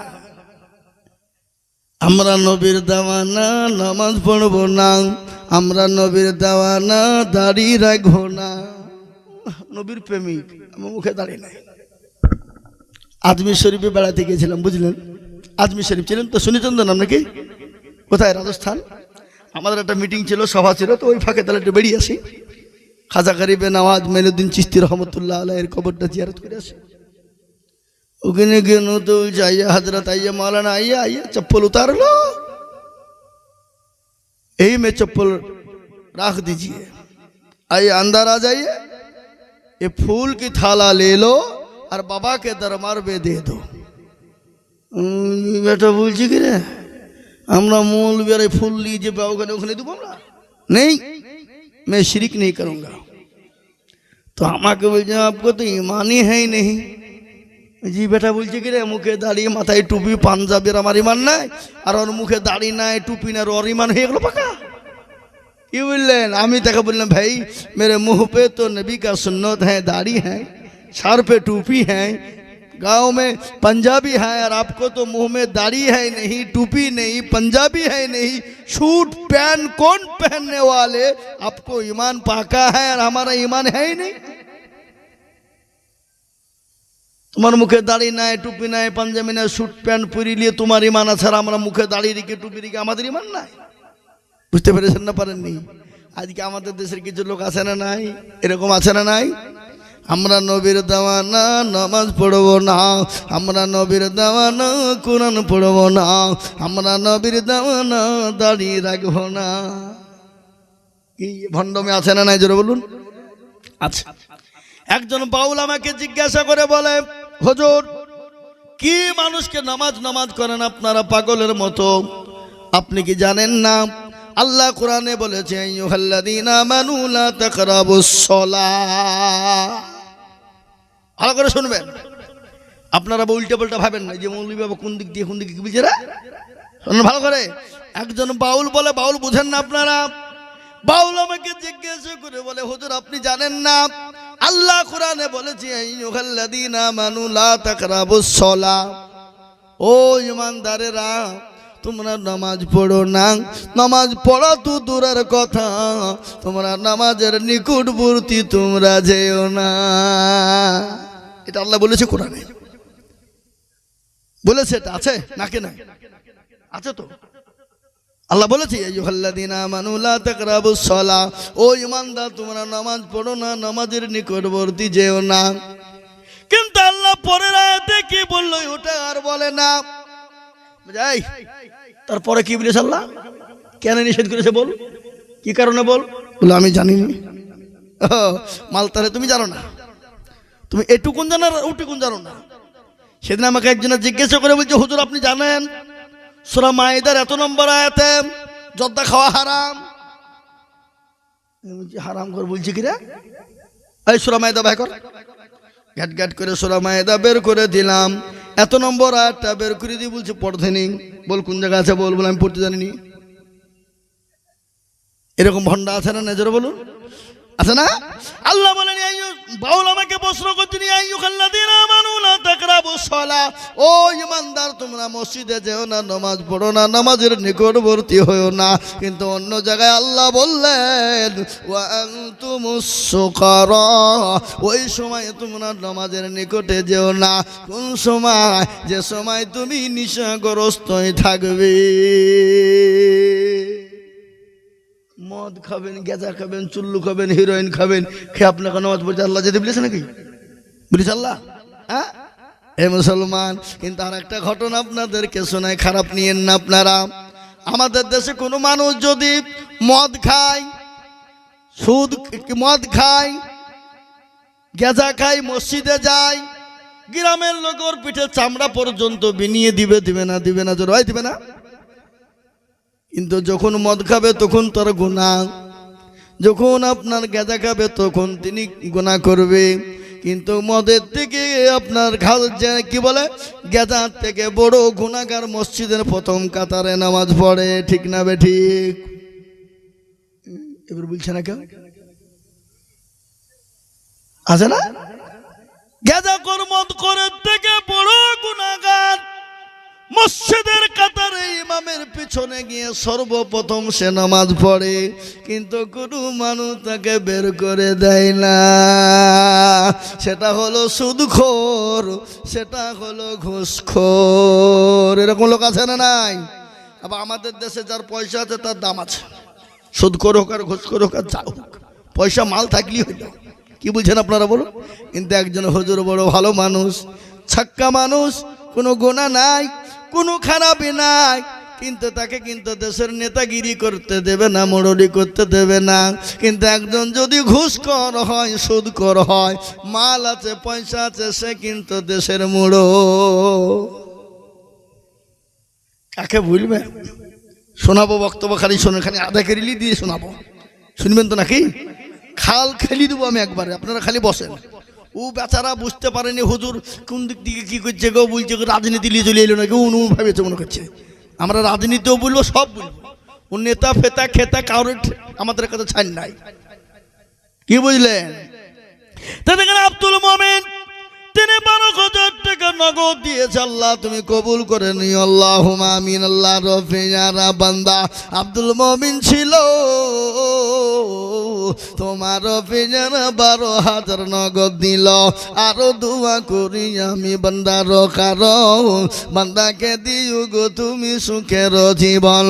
S1: আমরা নবীর দেওয়ানা নামাজ পড়বো না, আমরা নবীর দেওয়ানা দাড়ি রাখবো না। নবীর প্রেমিক, আমার মুখে দাড়ি নাই। আজমির শরীফে বেড়াতে গিয়েছিলাম, বুঝলেন? আজমির শরীফ ছিলেন তো, শুনেছেন তো নাম নাকি? কোথায়? রাজস্থান। আমাদের একটা মিটিং ছিল, সভা ছিল, তো ওই ফাঁকে তাহলে একটু বেরিয়ে আসি। খাজা গরিবে নওয়াজ মঈনুদ্দিন চিশতি রহমতুল্লাহ আলাইহির কবরটা জিয়ারত করে আসি। ওখানে গিয়ে তো আইয়া हजरत आइए मौलाना आइए आइए चप्पल उतार लो, यही में चप्पल रख दीजिए, आइए अंदर आ जाइए, ये फूल की थाला ले लो और बाबा के दरबार में दे दो। बेटा बोलছি কি রে, আমরা মৌলবীর ফুল নিয়ে যে ওখানে ওখানে দেবো আমরা? नहीं, मैं शिरक नहीं करूँगा। तो আমাকে বলছে आपको तो ईमान ही है ही नहीं। জি বেটা বলছে কি রে, মুখে দাড়ি মাথায় টুপি পাঞ্জাবের আমার ইমান নাই, আর ওর মুখে দাড়ি নাই টুপি না, ওর ইমান হয়ে গেল পাকা। কি বললেন? আমি তাকে বললাম ভাই मेरे मुंह पे तो नबी का सुन्नत है, दाढ़ी है, सर पे टूपी है, गांव में पंजाबी है, और आपको तो मुंह में दाढ़ी है नहीं, टूपी नहीं, पंजाबी है नहीं, सूट पैंट कौन पहनने वाले? आपको ईमान पाका है और हमारा ईमान है ही नहीं। তোমার মুখে দাড়ি নাই, টুপি নাই, পাঞ্জাবি নাই, স্যুট প্যান্ট পরিয়ে তোমার ইমান আছে, আর আমরা মুখে দাড়ি রেখে টুপি রেখে আমাদের ইমান নাই। বুঝতে পেরেছেন না পারেননি? আজকে আমাদের দেশের কিছু লোক আছে না নাই, এরকম আছে না নাই? আমরা নবীর দেওয়ানা নামাজ পড়বো না, আমরা নবীর দেওয়ানা কোরআন পড়বো না, আমরা নবীর দেওয়ানা দাড়ি রাখবো না। কি ভণ্ডমে আছে না নাই জোরে বলুন? আচ্ছা, একজন বাউল আমাকে জিজ্ঞাসা করে বলে, হুজুর কি মানুষকে নামাজ নামাজ করেন আপনারা পাগলের মতো? আপনি কি জানেন না আল্লাহ কোরআনে বলেছে আইয়ুহাল্লাযীনা আমানু লা তাকরাবুস সালাহ। ভালো করে শুনবেন, আপনারা উল্টা পাল্টা ভাবেন না যে মৌলভী বাবা কোন দিক দিয়ে কোন দিকে কি বলছে রে। শুনুন ভালো করে। একজন বাউল বলে, বাউল বুঝেন না আপনারা? বাউল আমাকে জিজ্ঞাসা করে বলে, হুজুর আপনি জানেন না আল্লাহ কোরআনে বলেছে আইয়ুহাল্লাযীনা আমানু লা তাকরাবুস সালাহ, ও ঈমানদারেরা তোমরা নামাজ পড়ো না। নামাজ পড়া তো দূরের কথা, তোমরা নামাজের নিকটবর্তী তোমরা যেও না। এটা আল্লাহ বলেছে কোরআনে, বলেছে। এটা আছে নাকি না? আছে তো। আল্লাহ বলেছে আইয়ুহাল্লাযীনা আমানু লা তাকরাবুস সালাহ, ও ঈমানদার তোমরা নামাজ পড়ো না, নামাজের নিকটবর্তী যেও না। কিন্তু আল্লাহ পরের আয়াতে কি বললো ওটা আর বলে না। যাই তারপরে কি বলেছে আল্লাহ, কেন নিষেধ করেছে বল, কি কারণে বল? বলে আমি জানি না। মালতারে তুমি জানো না, তুমি এটুকুন জানো আর ওটুকুন জানো না। সেদিন আমাকে একজনে জিজ্ঞাসা করে বলছে, হুজুর আপনি জানেন সূরা মাইদার এত নম্বর আয়াতে জর্দা খাওয়া হারাম? হারাম করে বলছি কিরা? এই সূরা মাইদা ভাই কর, ঘাট ঘাট করে সূরা মাইদা বের করে দিলাম, এত নম্বর আয়াতটা বের করে দিয়ে বলছে পড়তে নেই। বল কোন জায়গা আছে বল, বলে আমি পড়তে জানিনি। এরকম ভন্ডা আছে না নজরে বলুন, আছে না? আল্লাহ বলেন বাউল আমাকে প্রশ্ন করছেন আইয়ুহাল্লাযীনা আমানু লা তাকরাবুস সালাহ, ও ঈমানদার তোমরা মসজিদে যেও না, নামাজ পড়ো না, নামাজের নিকটবর্তী হয়ো না। কিন্তু অন্য জায়গায় আল্লাহ বললেন ওয়া আনতুমুস সুকারা, ওই সময় তোমরা নামাজের নিকটে যেও না। কোন সময়? যে সময় তুমি নেশাগ্রস্তই থাকবে। মদ খাবেন, গেঁজা খাবেন, চুল্লু খাবেন, হিরোইন খাবেন, খেয়ে আপনাকে নামাজ পড়তে আল্লাহ যেতে বলেছে নাকি? বলেছে আল্লাহ? হ্যাঁ এ মুসলমান। কিন্তু আর একটা ঘটনা আপনাদেরকে শোনায়, খারাপ নিয়েন না আপনারা। আমাদের দেশে কোনো মানুষ যদি মদ খায়, সুদ মদ খায়, গেঁজা খায়, মসজিদে যায়, গ্রামের লোক ওর পিঠে চামড়া পর্যন্ত বিনিয়ে দিবে, দিবে না? দিবে না জোর হয়, দিবে না? কিন্তু যখন মদ খাবে তখন তার গুনাহ, যখন আপনার গেঁজা খাবে তখন তিনি গুনাহ করবে। কিন্তু মদের থেকে আপনার কি বলে গেঁজার থেকে বড় গুনাহগার মসজিদের প্রথম কাতারে নামাজ পড়ে। ঠিক না বে ঠিক? এবার বলছে না কেউ? আছে না? গেঁজা কর মদ করে থেকে বড় গুনাহগার মসজিদের কাতারে ইমামের পিছনে গিয়ে সর্বপ্রথম সে নামাজ পড়ে, কিন্তু কোনো মানুষ তাকে বের করে দেয় না। সেটা হলো সুদখোর, সেটা হলো ঘুষখোর। এরকম লোক আছে না নাই? আবার আমাদের দেশে যার পয়সা আছে তার দাম আছে, সুদখোর হোক আর ঘুষখোর হোক আর যা হোক, পয়সা মাল থাকলেই হইল। কি বলছেন আপনারা বলুন? কিন্তু একজন হুজুর বড় ভালো মানুষ, ছাক্কা মানুষ, কোনো গুনাহ নাই, কোনো খারাপই নাই, কিন্তু তাকে কিন্তু দেশের নেতাগিরি করতে দেবে না, মোড়লি করতে দেবে না। কিন্তু একজন যদি ঘুষখোর হয়, সুদখোর হয়, মাল আছে, পয়সা আছে, সে কিন্তু দেশের মোড়ো। কাকে ভুলবে? শোনাবো বক্তব্য, খালি শোনেন, খালি আধা কেরিলি দিয়ে শোনাবো, শুনবেন তো নাকি? খাল খেলি দেবো আমি একবারে, আপনারা খালি বসেন। ও বেচারা বুঝতে পারেনি হুজুর কোন দিক থেকে কি করছে গো, বলছে রাজনীতি নিয়ে চলে এলো নাকি, উনি ভাবেছে মনে করছে আমরা রাজনীতিও বলবো, সব বলবো। ও নেতা ফেতা খেতা কারোর আমাদের কাছে ছাড় নাই। কি বুঝলেন? তা দেখেন আব্দুল মোমিন তিনি 12,000 টাকা নগদ দিয়েছে। আল্লাহ তুমি কবুল করে নিও, আল্লাহুম্মা আমিন। আল্লাহ রফিয়ারা বান্দা আব্দুল মোমিন ছিল, তোমার রফিয়ারা 12,000 নগদ দিল। আরো দোয়া করি আমি বান্দার কারণ, বান্দাকে দিও গো তুমি সুখের জীবন।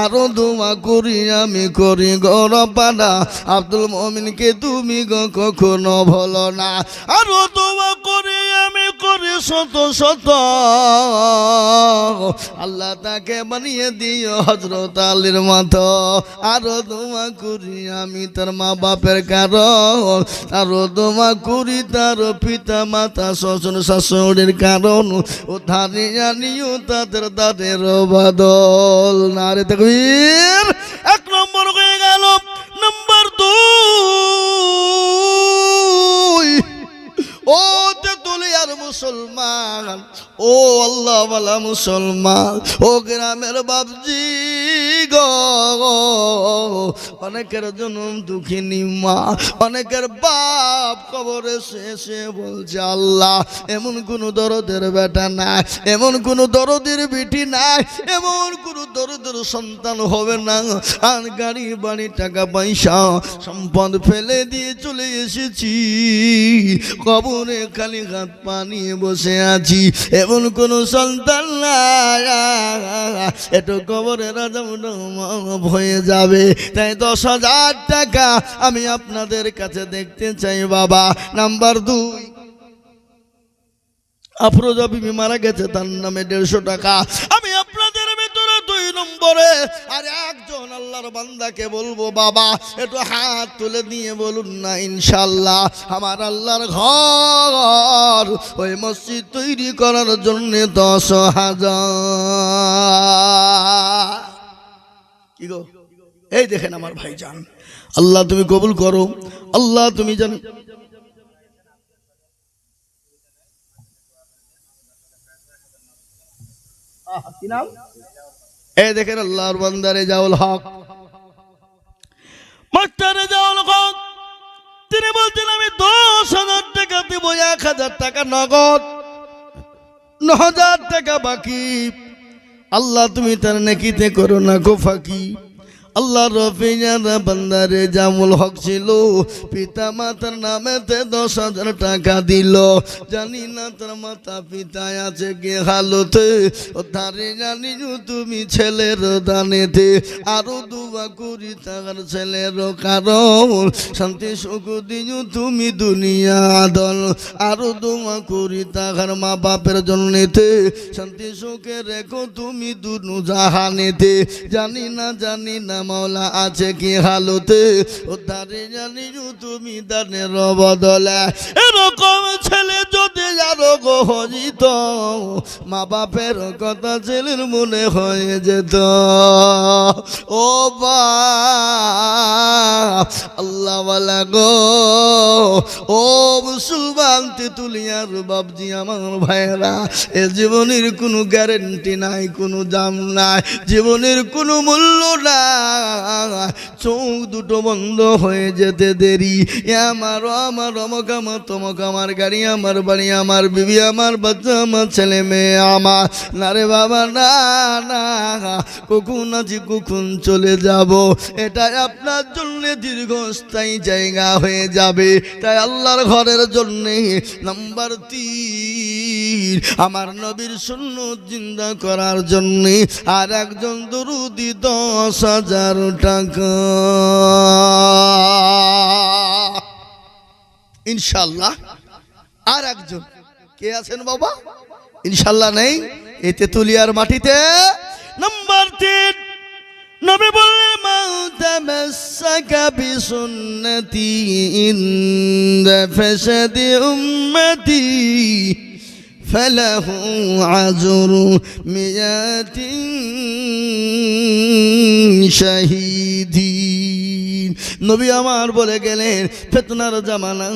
S1: আরো দোয়া করি আমি করি গো রব্বানা, আব্দুল মোমিনকে তুমি গো কখনো ভুলো না। আরো দোয়া করি আমি করি শত শত, আল্লাহ তাকে বানিয়ে দিও হযরত আলীর মতো। আরো দোয়া করি আমি তার মা বাপের কারণ, আরো দোয়া করি তার পিতা মাতা শ্বশুর শাশুড়ির কারণ, ও ধারে জানিও তাদের দাদের বদল। নারে তাকবীর। 1 নম্বর হয়ে গেল। নম্বর 2, ও তেতুলিয়ার মুসলমান, ও আল্লাহ ওয়ালা মুসলমান, ও গ্রামের বাপজি গো, অনেকের জন্ম দুঃখিনী মা, অনেকের বাপ কবরে শেষে বলছে আল্লাহ এমন কোন দরদের বেটা নাই, এমন কোন দরদের বেটি নাই, এমন কোন দরদের সন্তান হবে না। আর গাড়ি বাড়ি টাকা পয়সা সম্পদ ফেলে দিয়ে চলে এসেছি, কবরে খালি হাত পা নিয়ে বসে আছি, এমন কোন সন্তান নাই। একটু কবরে রাজা হয়ে যাবে। তাই 10,000 টাকা আমি আপনাদের কাছে দেখতে চাই বাবা। নাম্বার 2, আফরোজা বিবি মারা গেছে, তার নামে 150 টাকা আমি আপনাদের ভিতরে 2 নম্বরে। আর একজন আল্লাহর বান্দাকে বলবো বাবা একটু হাত তুলে দিয়ে বলুন না ইনশাআল্লাহ আমার আল্লাহর ঘর ওই মসজিদ তৈরি করার জন্য 10,000। কি গো, এই দেখেন আমার ভাইজান, আল্লাহ তুমি কবুল করো, আল্লাহ তুমি জানো। কি নাম? এই দেখেন আল্লাহর বান্দা রেজাউল হক, মাস্টার রেজাউল হক, তিনি বলছেন আমি 10,000 টাকা দেব, 1,000 টাকা নগদ, 9,000 টাকা বাকি। আল্লাহ তুমি তার নেকিতে করো না গো ফাঁকি। আল্লাহ রফিয়ারা বান্দা রেজাউল হক ছিল, পিতা মাতার নামেতে 10,000 টাকা দিল। জানি না তার মাতা পিতা আছে কি হালতে, ও তারে জানি তুমি ছেলের দানেতে। আরো দোয়া করি তার ছেলের কারণ, শান্তি সুখ দিও তুমি দুনিয়া দল। আরো দোয়া করি তার মা বাপের জন্যতে, শান্তি সুখে রেখো তুমি দুনু জাহানেতে। জানি না মাওলা আছে কি হালতে, ও তারে জানি তুমি দানের বদলে। এরকম ছেলে যদি আরো গো হইত, মা বাপের কথা ছেলের মনে হয়ে যেত। ও বাপ আল্লাহ ওয়ালা গো, ও মুসলমান তেতুলিয়ার বাপজি আমার ভাইরা, এ জীবনের কোনো গ্যারেন্টি নাই, কোনো দাম নাই, জীবনের কোনো মূল্য নাই। চোখ দুটো বন্ধ হয়ে যেতে দেরি। আমার অমক আমার তমক, আমার গাড়ি আমার বাড়ি আমার বিবি আমার বাচ্চা আমার ছেলে মেয়ে আমার, না রে বাবা না না, কখন আছি কখন চলে যাব, এটাই আপনার জন্য দীর্ঘস্থায়ী জায়গা হয়ে যাবে। তাই আল্লাহর ঘরের জন্যে নাম্বার 3 আমার নবীর সুন্নত জিন্দা করার জন্যে আর একজন দরুদি 10,000 টাকা ইনশাল্লাহ। আর একজন কে আছেন বাবা? ইনশাল্লাহ নেই এই তেতুলিয়ার মাটিতে। নাম্বার 3 নবী বললেন মান তামাসসাকা বিসুন্নতি ইনদা ফাসাদি উম্মতি ফালাহু আজরু মিয়াতিন শাহীদিন। নবী আমার বলে গেলেন ফিতনার জামানা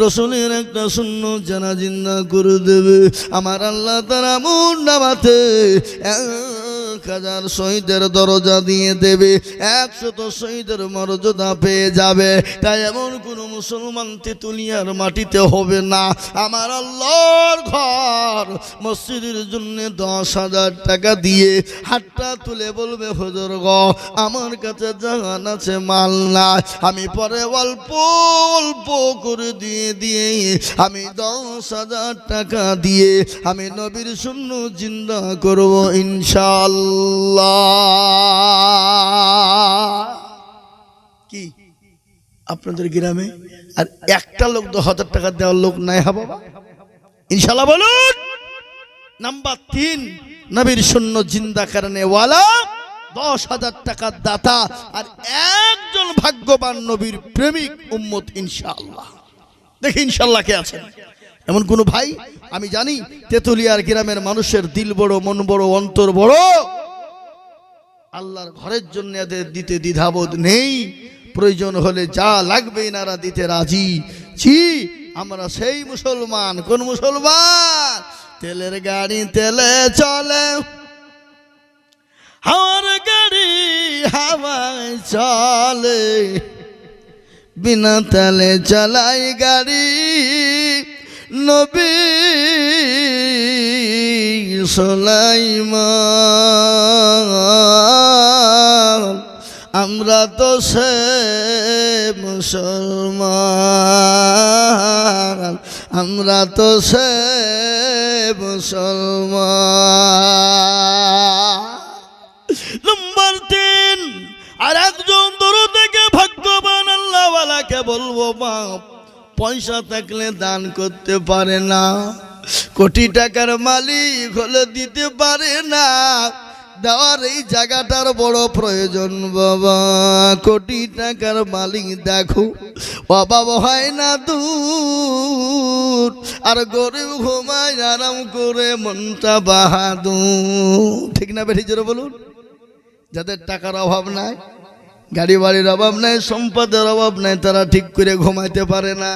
S1: রাসূলের একটা সুন্নত জানা জিন্দা করে দেবে আমার আল্লাহ তাআলা আমল নামাতে 1000 শহীদের দরজা দিয়ে দেবে, 100 শহীদের মর্যাদা পেয়ে যাবে। তাই এমন কোন মুসলমান তেতুলিয়ার মাটিতে হবে না। আমার আল্লাহর ঘর মসজিদের জন্য 10,000 টাকা দিয়ে হাতটা তুলে বলবে হুজুর গো আমার কাছে জান আছে মাল না, আমি পরে অল্প অল্প করে দিয়ে আমি 10,000 টাকা দিয়ে আমি নবীর সুন্নত জিন্দা করব ইনশাআল্লাহ। কি আপনাদের গ্রামে আর একটা লোক 10,000 টাকা দেওয়ার লোক নাই হ্যাঁ বাবা? ইনশাআল্লাহ বলুন। নাম্বার 3 নবীর সুন্নত জিন্দা করনে ওয়ালা 10,000 টাকার দাতা আর একজন ভাগ্যবান নবীর প্রেমিক উম্মত ইনশাআল্লাহ। দেখি ইনশাআল্লাহ কে আছেন এমন কোন ভাই? আমি জানি তেতুলিয়ার গ্রামের মানুষের দিল বড়, মন বড়, অন্তর বড়। আল্লাহর ঘরের জন্য এদের দিতে দ্বিধাবোধ নেই, প্রয়োজন হলে যা লাগবে এনারা দিতে রাজি। জি আমরা সেই মুসলমান। কোন মুসলমান? তেলের গাড়ি তেলে চলে, হাওয়ার গাড়ি হাওয়ায় চলে, বিনা তেলে চালাই গাড়ি নবী সুলাইমান। আমরা তো সে মুসলমান, আমরা তো সে মুসলমান। নাম্বার 3 আর একজন দূর থেকে ভাগ্যবান আল্লাহওয়ালাকে বলবো বাপ পয়সা থাকলে দান করতে পারে না, কোটি টাকার মালিক হলে দিতে পারে না, দেওয়ার এই জায়গাটার বড় প্রয়োজন বাবা। কোটি টাকার মালিক দেখো অভাব হয় না দূর, আর গরিব ঘুমায় আরাম করে মনটা বাহাদুর। ঠিক না বেঠি জোরে বলুন? যাদের টাকার অভাব নাই, গাড়ি বাড়ির অভাব নাই, সম্পদের অভাব নাই, তারা ঠিক করে ঘুমাইতে পারে না।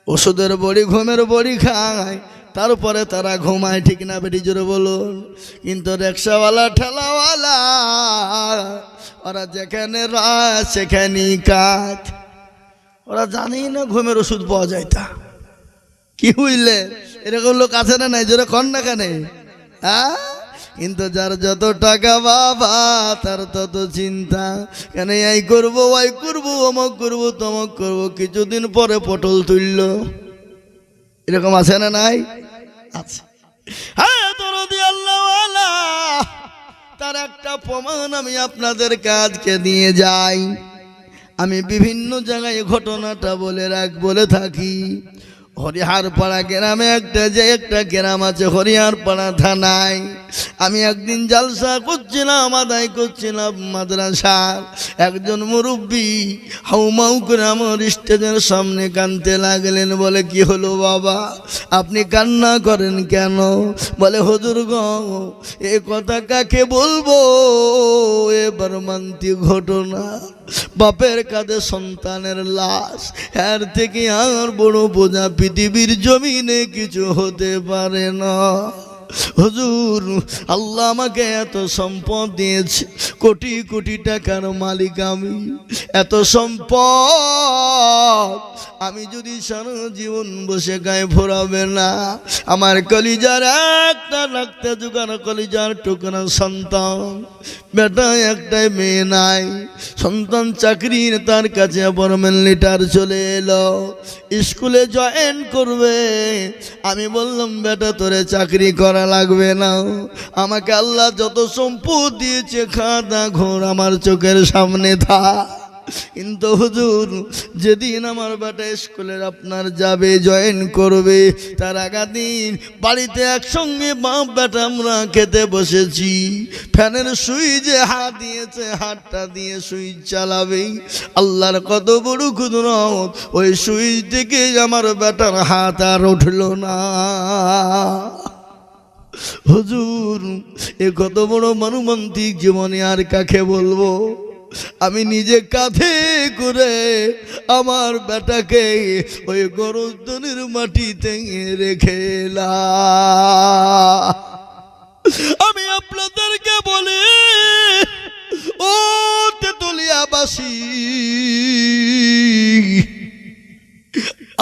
S1: ওষুধের বড়ি ঘুমের বড়ি খায়, তারপরে তারা ঘুমায়। ঠিক না বেটি জোরে বলুন? কিন্তু রিক্সাওয়ালা ঠেলাওয়ালা ওরা যেখানে রাত সেখানেই কাজ, ওরা জানেই না ঘুমের ওষুধ পাওয়া যায়। তা কি হইলে এরকম লোক আছে না নাই? জোরে কন না কেন? হ্যাঁ, কিন্তু যার যত টাকা বাবা তার তত চিন্তা, কেন এই করবো ওই করবো অমক করবো তমক করবো, কিছুদিন পরে পটল তুলল। এরকম আছে না নাই? আছে। হ্যাঁ দরদি আল্লাহওয়ালা, তার একটা প্রমাণ আমি আপনাদের কাজকে দিয়ে যাই। আমি বিভিন্ন জায়গায় ঘটনাটা বলে থাকি। হরিহারপাড়া গ্রামে একটা গ্রাম আছে হরিহারপাড়া থানায়। আমি একদিন জালসা করছিলাম, আদায় করছিলাম মাদ্রাসার। একজন মুরব্বী হাউমাউ করে আমার স্টেজের সামনে কাঁদতে লাগলেন। বলে কি হলো বাবা, আপনি কান্না করেন কেন? বলে হুজুর গো এ কথা কাকে বলবো, এবার মান্তি ঘটনা। বাপের কাঁধে সন্তানের লাশ, এর থেকে আর বড় বোঝা পৃথিবীর জমিনে কিছু হতে পারে না। হুজুর আল্লাহ আমাকে এত সম্পদ দিয়েছে, কোটি কোটি টাকার মালিক আমি, এত সম্পদ আমি যদি সারা জীবন বসে গায়ে ভরাবে না, আমার কলিজার একটা রাখতে জোগাড় কলিজার টুকরা সন্তান, বেটা একটাই মেয়ে নাই, সন্তান চাকরির তার কাছে অ্যাপয়েন্টমেন্ট লেটার চলে এলো, স্কুলে জয়েন করবে। আমি বললাম বেটা তোরে চাকরি করা লাগবে না, আমাকে আল্লাহ যত সম্পদ দিয়েছে খাদা ঘোর আমার চোখের সামনে থাক। কিন্তু হুজুর যেদিন আমার বেটা স্কুলের আপনার যাবে জয়েন করবে, তার দিন বাড়িতে একসঙ্গে বাপ বেটা আমরা খেতে বসেছি, ফ্যানের সুইচে হাত দিয়েছে, হাতটা দিয়ে সুইচ চালাবে, আল্লাহর কত বড় কুদরত, ওই সুইচ থেকে আমার বেটার হাত আর উঠল না। হুজুর এ কত বড় মর্মান্তিক জীবনে আর কাকে বলবো। আমি নিজে কাঁধে করে আমার বেটাকে ওই গরজনের মাটিতে রেখে এলাম। আমি আপনাদেরকে বলি ও তেতুলিয়াবাসী,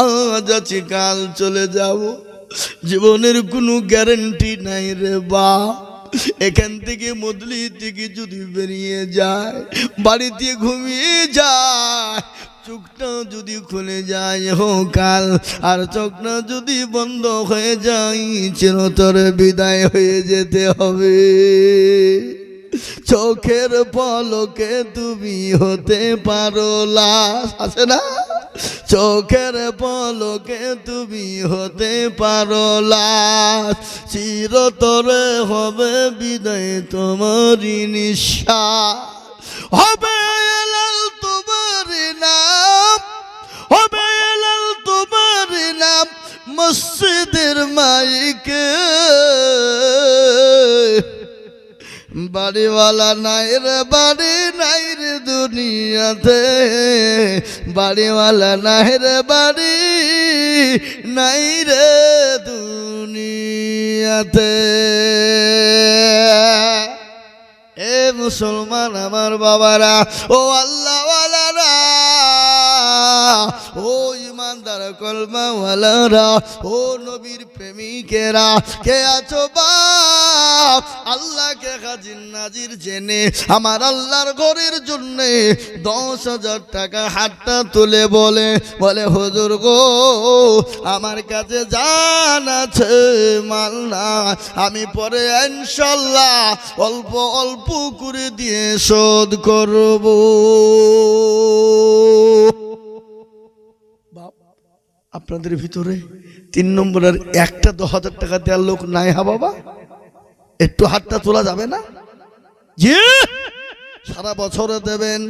S1: আজ আছি কাল চলে যাব, জীবনের কোনো গ্যারান্টি নাই রে বাপ। এখান থেকে মদলি থেকে যদি বেরিয়ে যায়, বাড়িতে ঘুমিয়ে যায়, চোখটা যদি খুলে যায় কাল, আর চোখটা যদি বন্ধ হয়ে যায় চিরতরে বিদায় হয়ে যেতে হবে। চোখের পলকে তুমি হতে পারো লাশ, আছে না? চোখের পলকে তুমি হতে পারো লাশ, চিরতরে হবে বিদায় তোমারই নিঃশ্বাস। হবে এলাল তোমার নাম, হবে এলাল তোমার নাম মসজিদের মাইকে, বাড়িওয়ালা নাই রে বাড়ি নাই রে দুনিয়াতে, বাড়িওয়ালা নাই রে বাড়ি নাই রে দুনিয়াতে। এ মুসলমান আমার বাবারা, ও আল্লাহওয়ালারা, ও ইমানদার কলমাওয়ালারা, ও নবীর প্রেমিকেরা, কে আছো বাপ আল্লাহকে হাজির নাজির জেনে আমার আল্লাহর ঘরের জন্য 10,000 টাকা হাতটা তুলে বলে হুজুর গো আমার কাছে জান আছে মাল না, আমি পরে ইনশাআল্লাহ অল্প অল্প করে দিয়ে শোধ করব। আপনাদের ভিতরে 3 নম্বরের একটা 10,000 টাকা দেওয়ার লোক নাই? হা বাবা, একটু হাতটা তোলা যাবে না? জি, সারা বছরে দেবেন,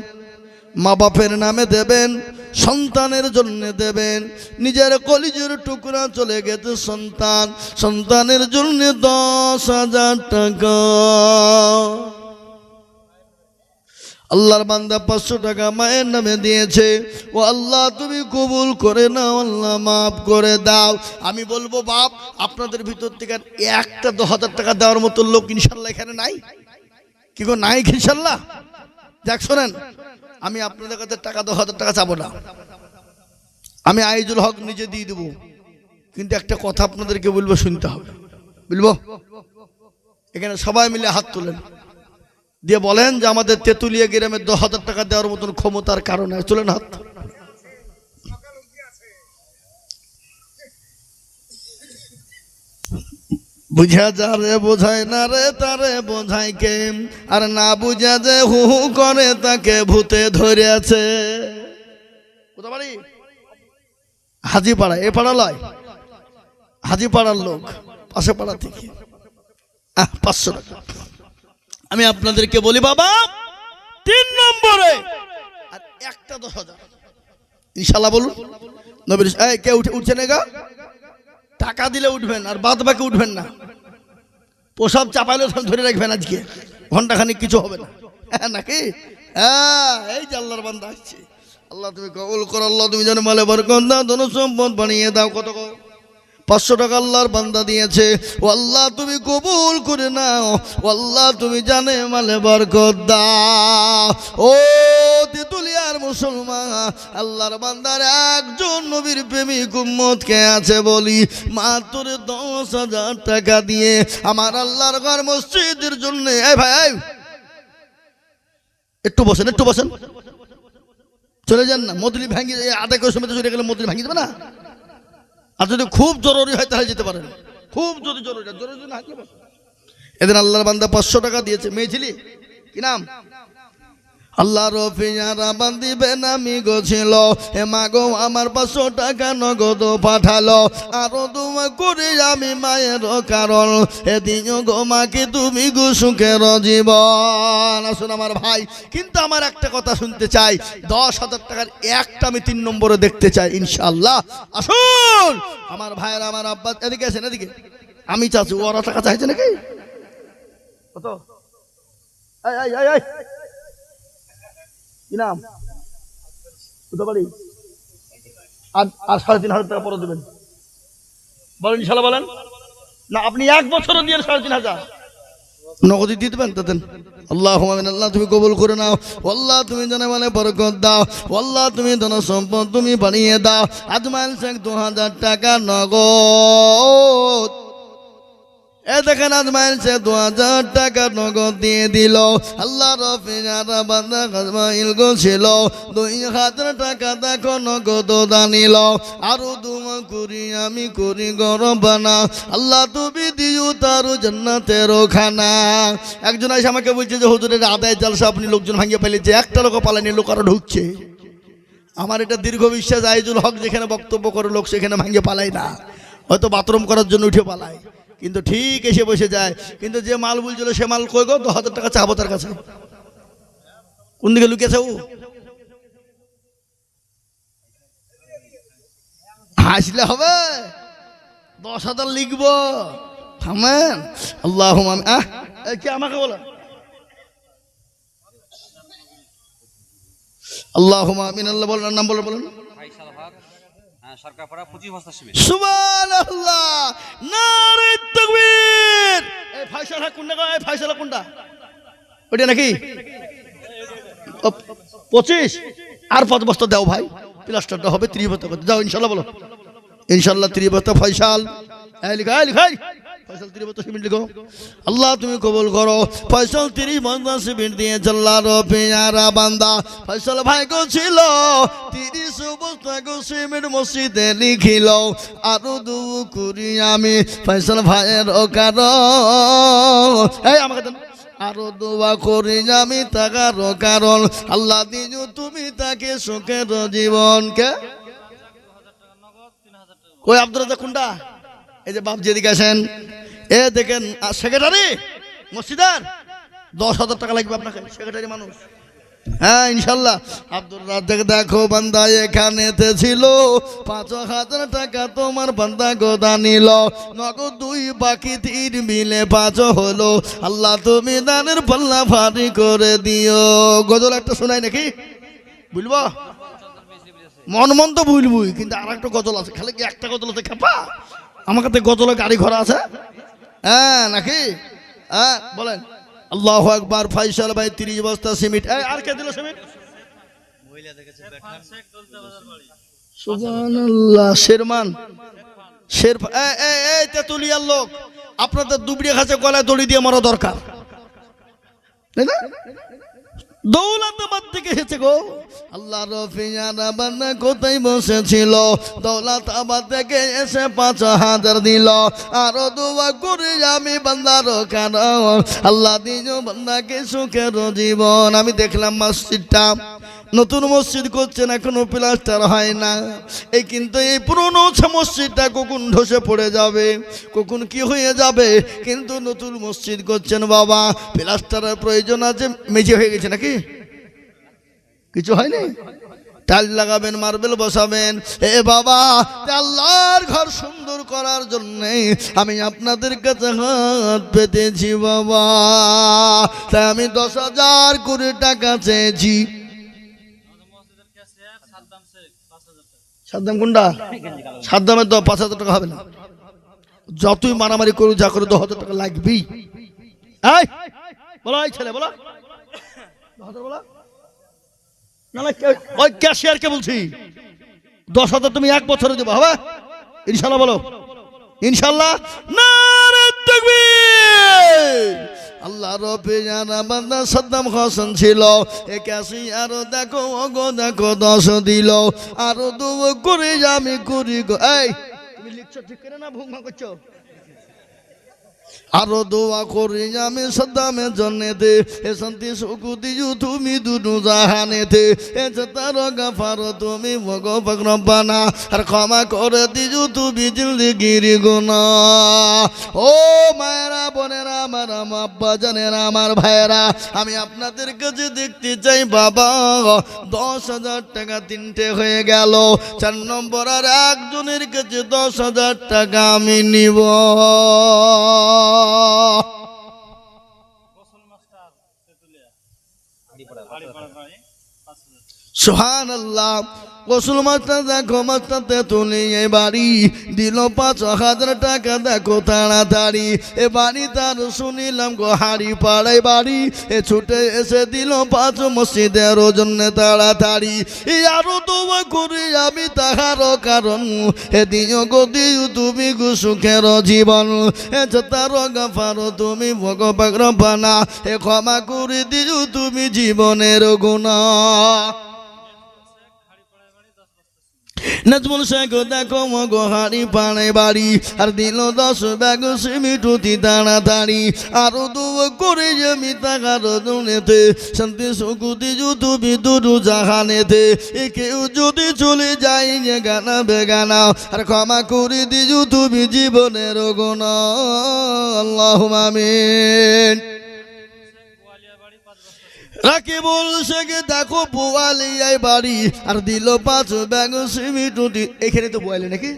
S1: মা বাপের নামে দেবেন, সন্তানের জন্য দেবেন, নিজের কলিজের টুকরা চলে গেছে সন্তান, সন্তানের জন্য 10,000 টাকা। আল্লাহর বান্দা 500 টাকা মায়ের নামে দিয়েছে, ও আল্লাহ তুমি কবুল করে নাও, আল্লাহ মাফ করে দাও। আমি বলবো বাপ আপনাদের ভিতর থেকে একটা 10,000 টাকা দেওয়ার মতো লোক ইনশাল্লাহ এখানে নাই? কি গো নাই ইনশাল্লাহ? দেখ শোনেন, আমি আপনাদের কাছে টাকা 10,000 টাকা চাবো না, আমি আইজুল হক নিজে দিয়ে দেবো, কিন্তু একটা কথা আপনাদেরকে বলবো, শুনতে হবে। বলবো? এখানে সবাই মিলে হাত তোলেন, দিয়ে বলেন যে আমাদের তেতুলিয়া গ্রামে 10,000 টাকা দেওয়ার মতন ক্ষমতার কারণে। চলেন হাত। বুঝা যা রে বোঝায় না রে তারে বোঝায় কে, আর না বুঝা যে হু হু করে তাকে ভূতে ধরে আছে। কোথা বাড়ি? হাজিপাড়া। এ পাড়া লয়, হাজিপাড়ার লোক, পাশে পাড়া থেকে 500 টাকা। আমি আপনাদেরকে বলি বাবা 3 নম্বরে আর একটা 10,000 ইনশাআল্লাহ বলুন। নবীর এই কে উঠছে না গা? টাকা দিলে উঠবেন আর বাদ বাকি উঠবেন না। প্রসাব চাপাইলে ধরে রাখবেন, আজকে ঘন্টাখানিক কিছু হবে না, নাকি? হ্যাঁ, এই যে আল্লাহর বান্দা আসছে। আল্লাহ তুমি কবুল করো, আল্লাহ তুমি যেন মালে বরকত দাও, ধন সম্পদ বানিয়ে দাও। কত 500 টাকা আল্লাহর বান্দা দিয়েছে। ও আল্লাহ তুমি কবুল করে নাও, ও আল্লাহ তুমি জানে মালে বরকত দাও। ও তেতুলিয়ার মুসলমান, আল্লাহর বান্দার একজন নবীর প্রেমিক উম্মত কে আছে বলি, মাত্র 10,000 টাকা দিয়ে আমার আল্লাহর ঘর মসজিদের জন্য। এই ভাই একটু বসেন, একটু বসেন, চলে যান না। মদলি ভাঙি আধা করে সময় চলে গেলে মদলি ভাঙি দেবে না। আর যদি খুব জরুরি হয় তাহলে যেতে পারেন, খুব যদি জরুরি না থাকলে বসেন। এদিন আল্লাহর বান্দা 500 টাকা দিয়েছে। মেয়ে ছিলি কি নাম? আল্লাহ রফিয়ারা বান্দি বেনামি গোছিল, হে মাগো আমার 500 টাকা নগদ পাঠালো। আরো দোয়া করে আমি মায়ের কারণ, এদিন গো মাকে তুমি গো সুখের জীবন। আসুন আমার ভাই, কিন্তু আমার একটা কথা শুনতে চাই, 10,000 টাকার একটা আমি 3 নম্বরে দেখতে চাই ইনশাআল্লাহ। আসুন আমার ভাইয়ের, আমার আব্বা এদিকে আসেন, এদিকে। আমি চাচ্ছি ওরা টাকা চাইছে নাকি? কত? কি নাম? বাড়ি? আর 3,500 টাকা পরে দেবেন বলেন ইনশাআল্লাহ। বলেন না, আপনি 1 বছরও দিয়ে 3,500 নগদ দিয়ে দেবেন তো দেন। আল্লাহুম্মা আমিন। আল্লাহ তুমি কবুল করে নাও। আল্লাহ তুমি জানে মানে বরকত দাও। আল্লাহ তুমি ধন সম্পদ তুমি বাড়িয়ে দাও। আজমাইল শেখ 2,000 টাকা নগদ। এ দেখেন আজমাইল সে 2,000 টাকা নগদ দিয়ে দিল। আল্লাহ রফিয়ারা বান্দা আজমাইল গো ছিল 2,000 টাকা দেখো নগদ দানিল। আরো দোয়া করি আমি করি গরবানা, আল্লাহ তুমি দিও তার জান্নাতের খানা। একজন এসে আমাকে বলছে যে হুজুরের আদায় জালসা আপনি লোকজন ভাঙিয়ে ফেলেছে, একটা লোক পালানি, লোক আরো ঢুকছে। আমার এটা দীর্ঘ বিশ্বাস, আইজুল হক যেখানে বক্তব্য করে লোক সেখানে ভাঙিয়ে পালায় না, হয়তো বাথরুম করার জন্য উঠে পালায়, কিন্তু ঠিক এসে বসে যায়। কিন্তু যে মাল বলছিল সে মাল কই গো? 10,000 টাকা চাবো তার কাছে। কোন দিকে লুকিয়েছে ও? হাসলে হবে? 10,000 লিখবো, থামেন। আল্লাহুম্মা কি আমাকে বলো? আল্লাহুম্মা আমিন। আল্লাহ বলেন, নাম বলেন, বলেন। সুবহানাল্লাহ, নারে তাকবীর। এই ফায়সালা কোনটা গো? এই ফায়সালা কোনটা? ওটা নাকি 25 আর 5 বস্তা দাও ভাই, প্লাস্টারটা হবে 30 বস্তা করে দাও ইনশাআল্লাহ। বলো ইনশাআল্লাহ 30 বস্তা ফয়সাল। এই লিখা, লিখাই ফয়সাল 30 বস্তা সিমেন্ট লিখো। আল্লাহ তুমি কবুল করো। ফয়সাল 30 বস্তা সিমেন্ট দিয়ে আল্লাহ রফিয়ারা বান্দা ফয়সাল ভাই গো ছিল 30 বস্তা গো সিমেন্ট মসজিদে লিখিল। আরো দোয়া করি আমি ফয়সাল ভাইয়ের কারণ, এই আমাকে দেন। আরো দোয়া করি আমি তাকার কারণ, আল্লাহ দিও তুমি তাকে সুখের জীবনকে। ওই আব্দুল রাজ্জাক কোনটা? এই যে বাপ যেদিকে আসেন, এ দেখেন সেক্রেটারি মসজিদের 10,000 টাকা লাগবে আপনাকে, সেক্রেটারি মানুষ। হ্যাঁ ইনশাল্লাহ। আব্দুল রাজ্জাক দেখো বান্দা এখানেতে ছিল 5,000 টাকা তোমার বান্দা গোদা নিল। নগদ 2 বাকি 3 মিলে 5 হলো। আল্লাহ তুমি দানের পাল্লা ভারী করে দিও। গজল একটা শোনাই নাকি? বুঝবো মন মন তো বুঝবই, কিন্তু আর একটা গজল আছে। খালি কি একটা গজল আছে খেপা? আমার কাছে গজলে গাড়ি ঘোড়া আছে। হ্যাঁ নাকি? হ্যাঁ বলেন। আল্লাহু আকবার। ফয়সাল ভাই 30 বস্তা সিমেন্ট। এই আর কে দিল সিমেন্ট? সুবহানাল্লাহ। শেরমান শের এই তেতুলিয়ার লোক, আপনাদের দুবড়িয়া খাচ্ছে গলায় দড়ি দিয়ে মরা দরকার, তাই না? দৌলতাবাদ থেকে এসেছে গো। আল্লাহ রফিয়ারা বান্দা কোথায় বসেছিল, দৌলতাবাদ থেকে এসে 5,000 দিল। আরো দোয়া করে আমি বান্দার কারণ, আল্লাহ দিও বান্দাকে সুখের জীবন। আমি দেখলাম মসজিদটা নতুন মসজিদ করছেন, এখনো প্লাস্টার হয় না। এই কিন্তু এই পুরনো মসজিদটা কখন ধসে পড়ে যাবে, কখন কি হয়ে যাবে। কিন্তু নতুন মসজিদ করছেন বাবা, প্লাস্টারের প্রয়োজন আছে। মেঝে হয়ে গেছে নাকি? কিছু হয়নি? টাইল লাগাবেন, মার্বেল বসাবেন। এ বাবা, আল্লাহর ঘর সুন্দর করার জন্য আমি আপনাদের কাছে হাত পেতেছি বাবা। তাই আমি 10,000 করে টাকা চেয়েছি। সাদ্দাম কোনটা? সাদ্দামের তো 5,000 টাকা হবে না। যতই মারামারি করু যা করে 10,000 টাকা লাগবেই। এই বলো, এই ছেলে বলো 10,000 বলো না, না ওই ক্যাশিয়ারকে বলছি 10,000 তুমি 1 বছরে দেবো, হবে ইনশাল্লাহ? বলো ইনশাল্লাহ। নারে তাকবীর। আল্লাহ রবে জানা বান্দা সাদ্দাম হোসেন ছিল, এ ক্যাশিয়ার দেখো ওগো দেখো 10 দিল, আরো দোয়া করে আমি করি গো। এই তুমি লিখছো ঠিক করে না ভুল করছো? আরো দোয়া করি আমি সাদ্দামের জন্যে, এ শান্তি সুখ দিও তুমি দুটো জাহানেতে, এ তার গাফার তুমি ভগবান রব্বানা, আর ক্ষমা করে দিও তুমি জিন্দেগির গুনাহ। ও মায়েরা বোনেরা আমার, আব্বা জানেরা আমার ভাইয়েরা, আমি আপনাদের কাছে দেখতে চাই বাবা 10,000 টাকা 3টে হয়ে গেল। 4 নম্বর আর একজনের কাছে 10,000 টাকা আমি নিব। সুবহানাল্লাহ। গোসল মাস্টার দেখো মাস্টার তেতুলিয়া বাড়ি দিল 5,000 টাকা, দেখো তাড়াতাড়ি এ বাড়ি তার শুনিলাম গো হাড়ি পাড়ায় বাড়ি, এ ছুটে এসে দিল 5 মসজিদের জন্য তাড়াতাড়ি। আরো দোয়া করি আমি তাহার কারণ, এ দিও গো দিও তুমি গো সুখের জীবন, এ তার গাফার তুমি ভগবান রব্বানা, এ ক্ষমা করে দিও তুমি জীবনের গুনাহ। নাজমুল শেখ দেখো মগো হাড়ি পাড়ায় বাড়ি, আর দিল 10 ব্যাগ সিমিটুতি তাড়াতাড়ি, আরো দোয়া করে আমি তাকার দুনেতে, শান্তি সুখ দিও তুমি দুটো জাহানেতে, এ কেউ যদি চলে যায় যে গানা বেগানা, আর ক্ষমা করে দিও তুমি জীবনের গুনাহ। আল্লাহুম্মা আমিন। রাকিবুল শেখ দেখো বোয়ালিয়ায় বাড়ি, আর দিল 5 ব্যাগ সিমিটুটি। এখানে তো বোয়ালি নাকি,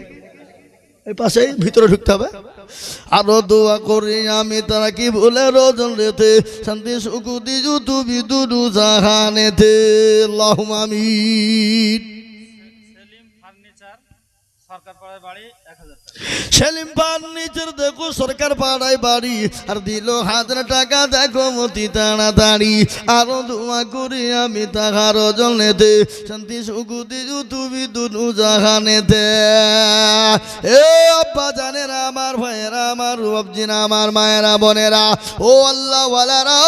S1: এই পাশেই ভিতরে ঢুকতে হবে। আরো দোয়া করি আমি তারা কি বলে রোজন রেতে, শান্তি সুখ দিও তুমি দুটো জাহানেতে। আল্লাহুম্মা আমিন। সেলিম ফার্নিচার দেখো সরকার পাড়ায় বাড়ি, আর দিল 1,000 টাকা দেখো মতি তাড়াতাড়ি, আরো দোয়া করি আমি তাহার জন্যে, শান্তি সুখ দিও তুমি দুটো জাহানেতে। এ আব্বা জানেরা আমার ভাইয়েরা আমার, রুবাবজিনা আমার মায়েরা বোনেরা, ও আল্লাহ ওয়ালারা,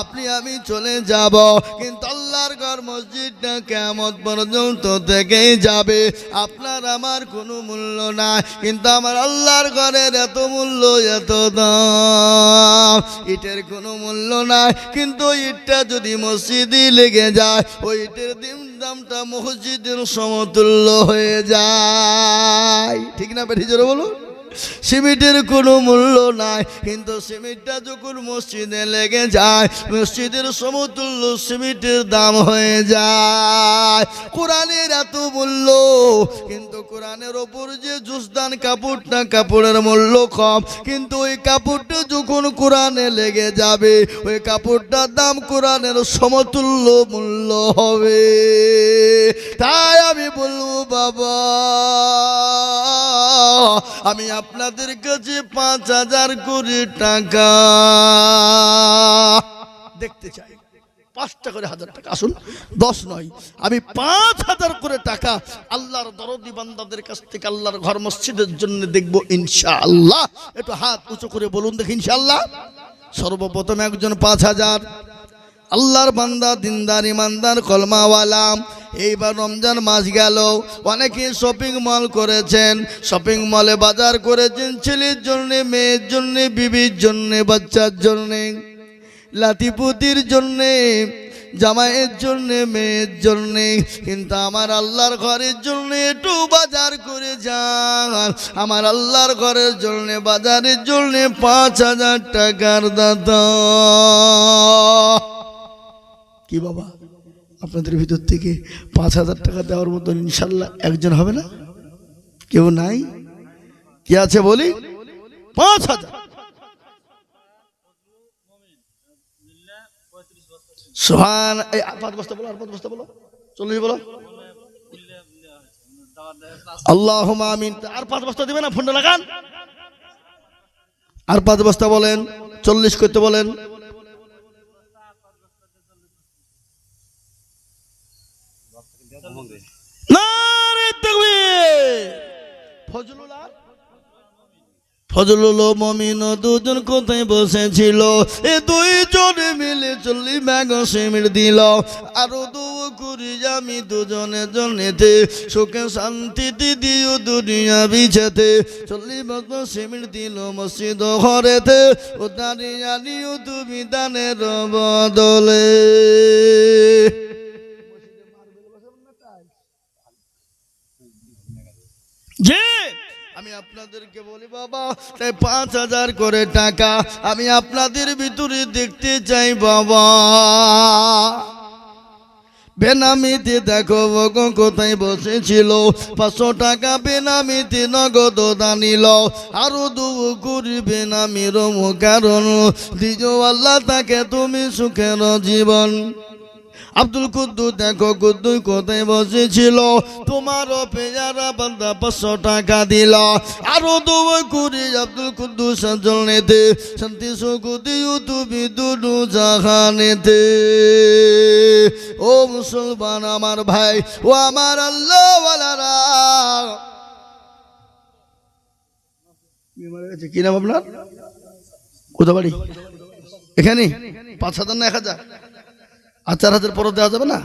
S1: আপনি আমি চলে যাব, কিন্তু আল্লাহর ঘর মসজিদটা কিয়ামত পর্যন্ত থেকেই যাবে। আপনার আমার কোনো মূল্য নাই, কিন্তু আমার আল্লাহর ঘরের এত মূল্য এত দাম। ইটের কোনো মূল্য নাই, কিন্তু ইটটা যদি মসজিদে লেগে যায়, ওই ইটের দামটা মসজিদের সমতুল্য হয়ে যায়। ঠিক না বেঠি জোরে বলুন? সিমেন্টের কোনো মূল্য নাই, কিন্তু সিমেন্টটা যখন মসজিদে লেগে যায়, মসজিদের সমতুল্য সিমেন্টের দাম হয়ে যায়। কোরআনের এত মূল্য, কিন্তু কোরআনের ওপর যে জুসদান কাপড়টা, কাপড়ের মূল্য কম, কিন্তু ওই কাপড়টা যখন কোরআনে লেগে যাবে, ওই কাপড়টার দাম কোরআনের সমতুল্য মূল্য হবে। তাই আমি বলবো বাবা, আমি আপনাদের কাছে 5,000 করে টাকা দেখতে চাই। 5টা করে 1,000 টাকা, আসুন 10 নয়, আমি 5,000 করে টাকা আল্লাহর দরদি বান্দাদের কাছ থেকে আল্লাহর ঘর মসজিদের জন্য দেখব ইনশাআল্লাহ। একটু হাত উঁচু করে বলুন দেখি ইনশাআল্লাহ। সর্বপ্রথম একজন 5,000 আল্লাহর বান্দা, দিনদার, ইমানদার, কলমাওয়ালা। এইবার রমজান মাস গেল, অনেকে শপিং মল করেছেন, শপিং মলে বাজার করেছেন ছেলের জন্যে, মেয়ের জন্যে, বিবির জন্যে, বাচ্চার জন্যে, লাতিপুতির জন্যে, জামাইয়ের জন্যে, মেয়ের জন্যে, কিন্তু আমার আল্লাহর ঘরের জন্যে একটু বাজার করে যান। আমার আল্লাহর ঘরের জন্যে বাজারের জন্যে 5,000 টাকার দাদা। কি বাবা, আপনাদের ভিতর থেকে 5,000 টাকা দেওয়ার মতন ইনশাল্লাহ একজন হবে না? কেউ নাই? কি আছে বলি? 5,000। সোহান, এই 5 বস্তা বলো, আর 5 বস্তা বলো, 40 বলো। আল্লাহুম্মা আমিন। আর 5 বস্তা দিবেন না? ফোনটা লাগান। আর 5 বস্তা বলেন, 40 করতে বলেন। নারে তাকবীর। ফজলুল মমিন দুজন কোথায় বসেছিল, এ দুইজন মিলে 40 ব্যাগ সিমেন্ট দিল। আরো দুও করি আমি দুজনের জন্যেতে, সুখে শান্তিতে দিও দুনিয়া বিছেতে। 40 ব্যাগ সিমেন্ট দিল মসজিদ ঘরেতে, ও দাঁড়িয়ে আনিও তুমি দানের বদলে। জি, আমি আপনাদেরকে বলি বাবা, তাই 5000 করে টাকা আমি আপনাদের ভিতরে দেখতে চাই বাবা। বেনামিতে দেখো বগো কোথায় বসেছিল, 500 টাকা বেনামিতে নগদ দানিল। আরো দুও করি বেনামির কারণ, দিও আল্লাহ তাকে তুমি সুখের জীবন। আব্দুল কুদ্দুস দেখো কুদ্দুস কোথায় বসেছিল, তোমারও পেয়ারা বান্দা 500 টাকা দিল। আরো দুও করি আব্দুল কুদ্দুস জলনেতে, শান্তি সুখ দিও তুমি দুনু জাহানেতে। ও মুসলমান আমার ভাই, ও আমার আল্লাহ ওয়ালারা, কি নাম আপনার? কোথা বাড়ি? এখানে 5,000 না 1,000? আর 4,000 পরে দেওয়া যাবে না?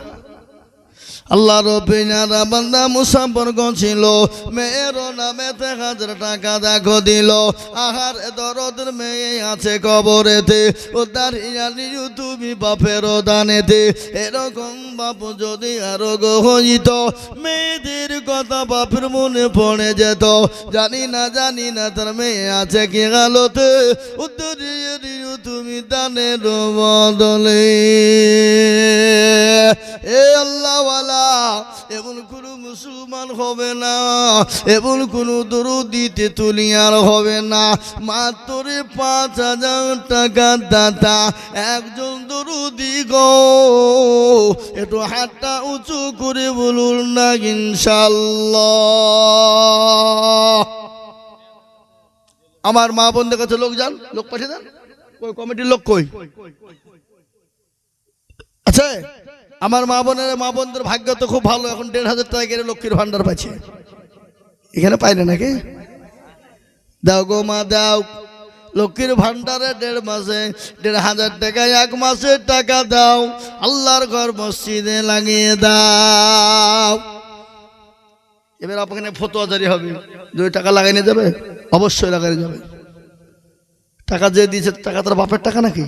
S1: আল্লাহর পেয়ারা বান্দা মুসাফির ছিল, মেয়ের নামে 1000 টাকা দেখো দিল। আহার দরদের মেয়ে আছে কবরেতে, ও দাঁড়িয়ে নিও তুমি বাপের দানেতে। এরকম বাপ যদি আরো হইত, মেয়েদের কথা বাপের মনে পড়ে যেত। জানি না তার মেয়ে আছে কি হালতে, ও দাঁড়িয়ে নিও তুমি দানের বদলে। এ আল্লাহ ওয়ালা, এমন কোন মুসলমান হবে না, এমন কোন দরুদিতে তুলিয়ার হবে না। মাত্র 5000 টাকা দাতা একজন দরুদি গো, একটু হাতটা উঁচু করে বলুন না ইনশাআল্লাহ। আমার মা বোনদের কাছে লোক যান, লোক পাঠিয়ে দেন। ওই কমিটির লোক কই আছে? আমার মা বোনদের ভাগ্য তো খুব ভালো, এখন 1,500 টাকা করে লক্ষ্মীর ভান্ডার পাচ্ছে। এখানে পাই না নাকি? দাও গো মা দাও, লক্ষ্মীর ভান্ডারে 1.5 মাসে 1,500 টাকা, 1 মাসের টাকা দাও, আল্লাহর ঘর মসজিদে লাগিয়ে দাও। এবার আপনাকে ফতোয়া জারি হবে, 2 টাকা লাগাই নিয়ে যাবে, অবশ্যই লাগাই যাবে। টাকা যে দিয়েছে টাকা তার বাপের টাকা নাকি?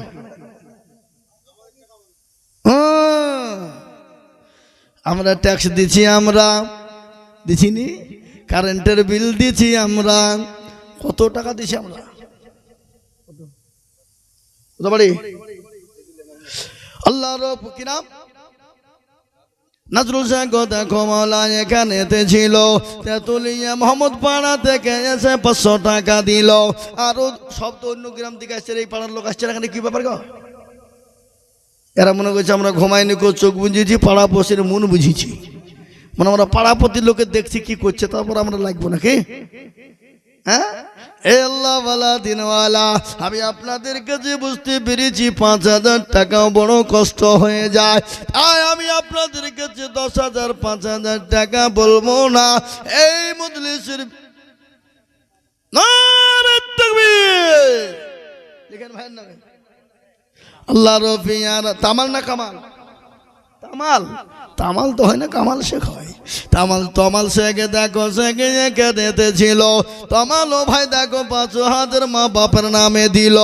S1: আমরা ট্যাক্স দিচ্ছি, আমরা দিছিনি, কারেন্টের বিল দিচ্ছি আমরা, কত টাকা দিছি আমরা। আল্লাহর কি নাম? নজরুল সাহেব দেখো মাওলা এখানেতে ছিল, তেতুলিয়া মোহাম্মদ পাড়া থেকে এসে 500 টাকা দিল। আরো সব তো অন্য গ্রাম থেকে আসছে, এই পাড়ার লোক আসছে, এখানে কি ব্যাপার গো? এরা মনে করছে আমরা ঘুমাইনি, চোখ বুঝিয়েছি, পাড়া পড়শির মন বুঝিয়েছি, মানে আমরা পাড়াপতি লোকে দেখছি কি করছে, তারপর আমরা লাগবো নাকি? হ্যাঁ, এ আল্লাহ ওয়ালা দিনওয়ালা, আমি আপনাদের কাছে বুঝতে পেরেছি 5000 টাকাও বড় কষ্ট হয়ে যায়। তাই আমি আপনাদের কাছে 10,000 5,000 টাকা বলবো না। এই মজলিসের নারে তাকবীর, দেখেন ভাই না, আল্লাহ রফিয়ার তামাল না কামাল? তামাল, তামাল তো হয় না, কামাল শেখ হয়। তামাল শেখে দেখো শেখে একে দিতে ছিল, তামালও ভাই দেখো 5,000 মা বাপের নামে দিল।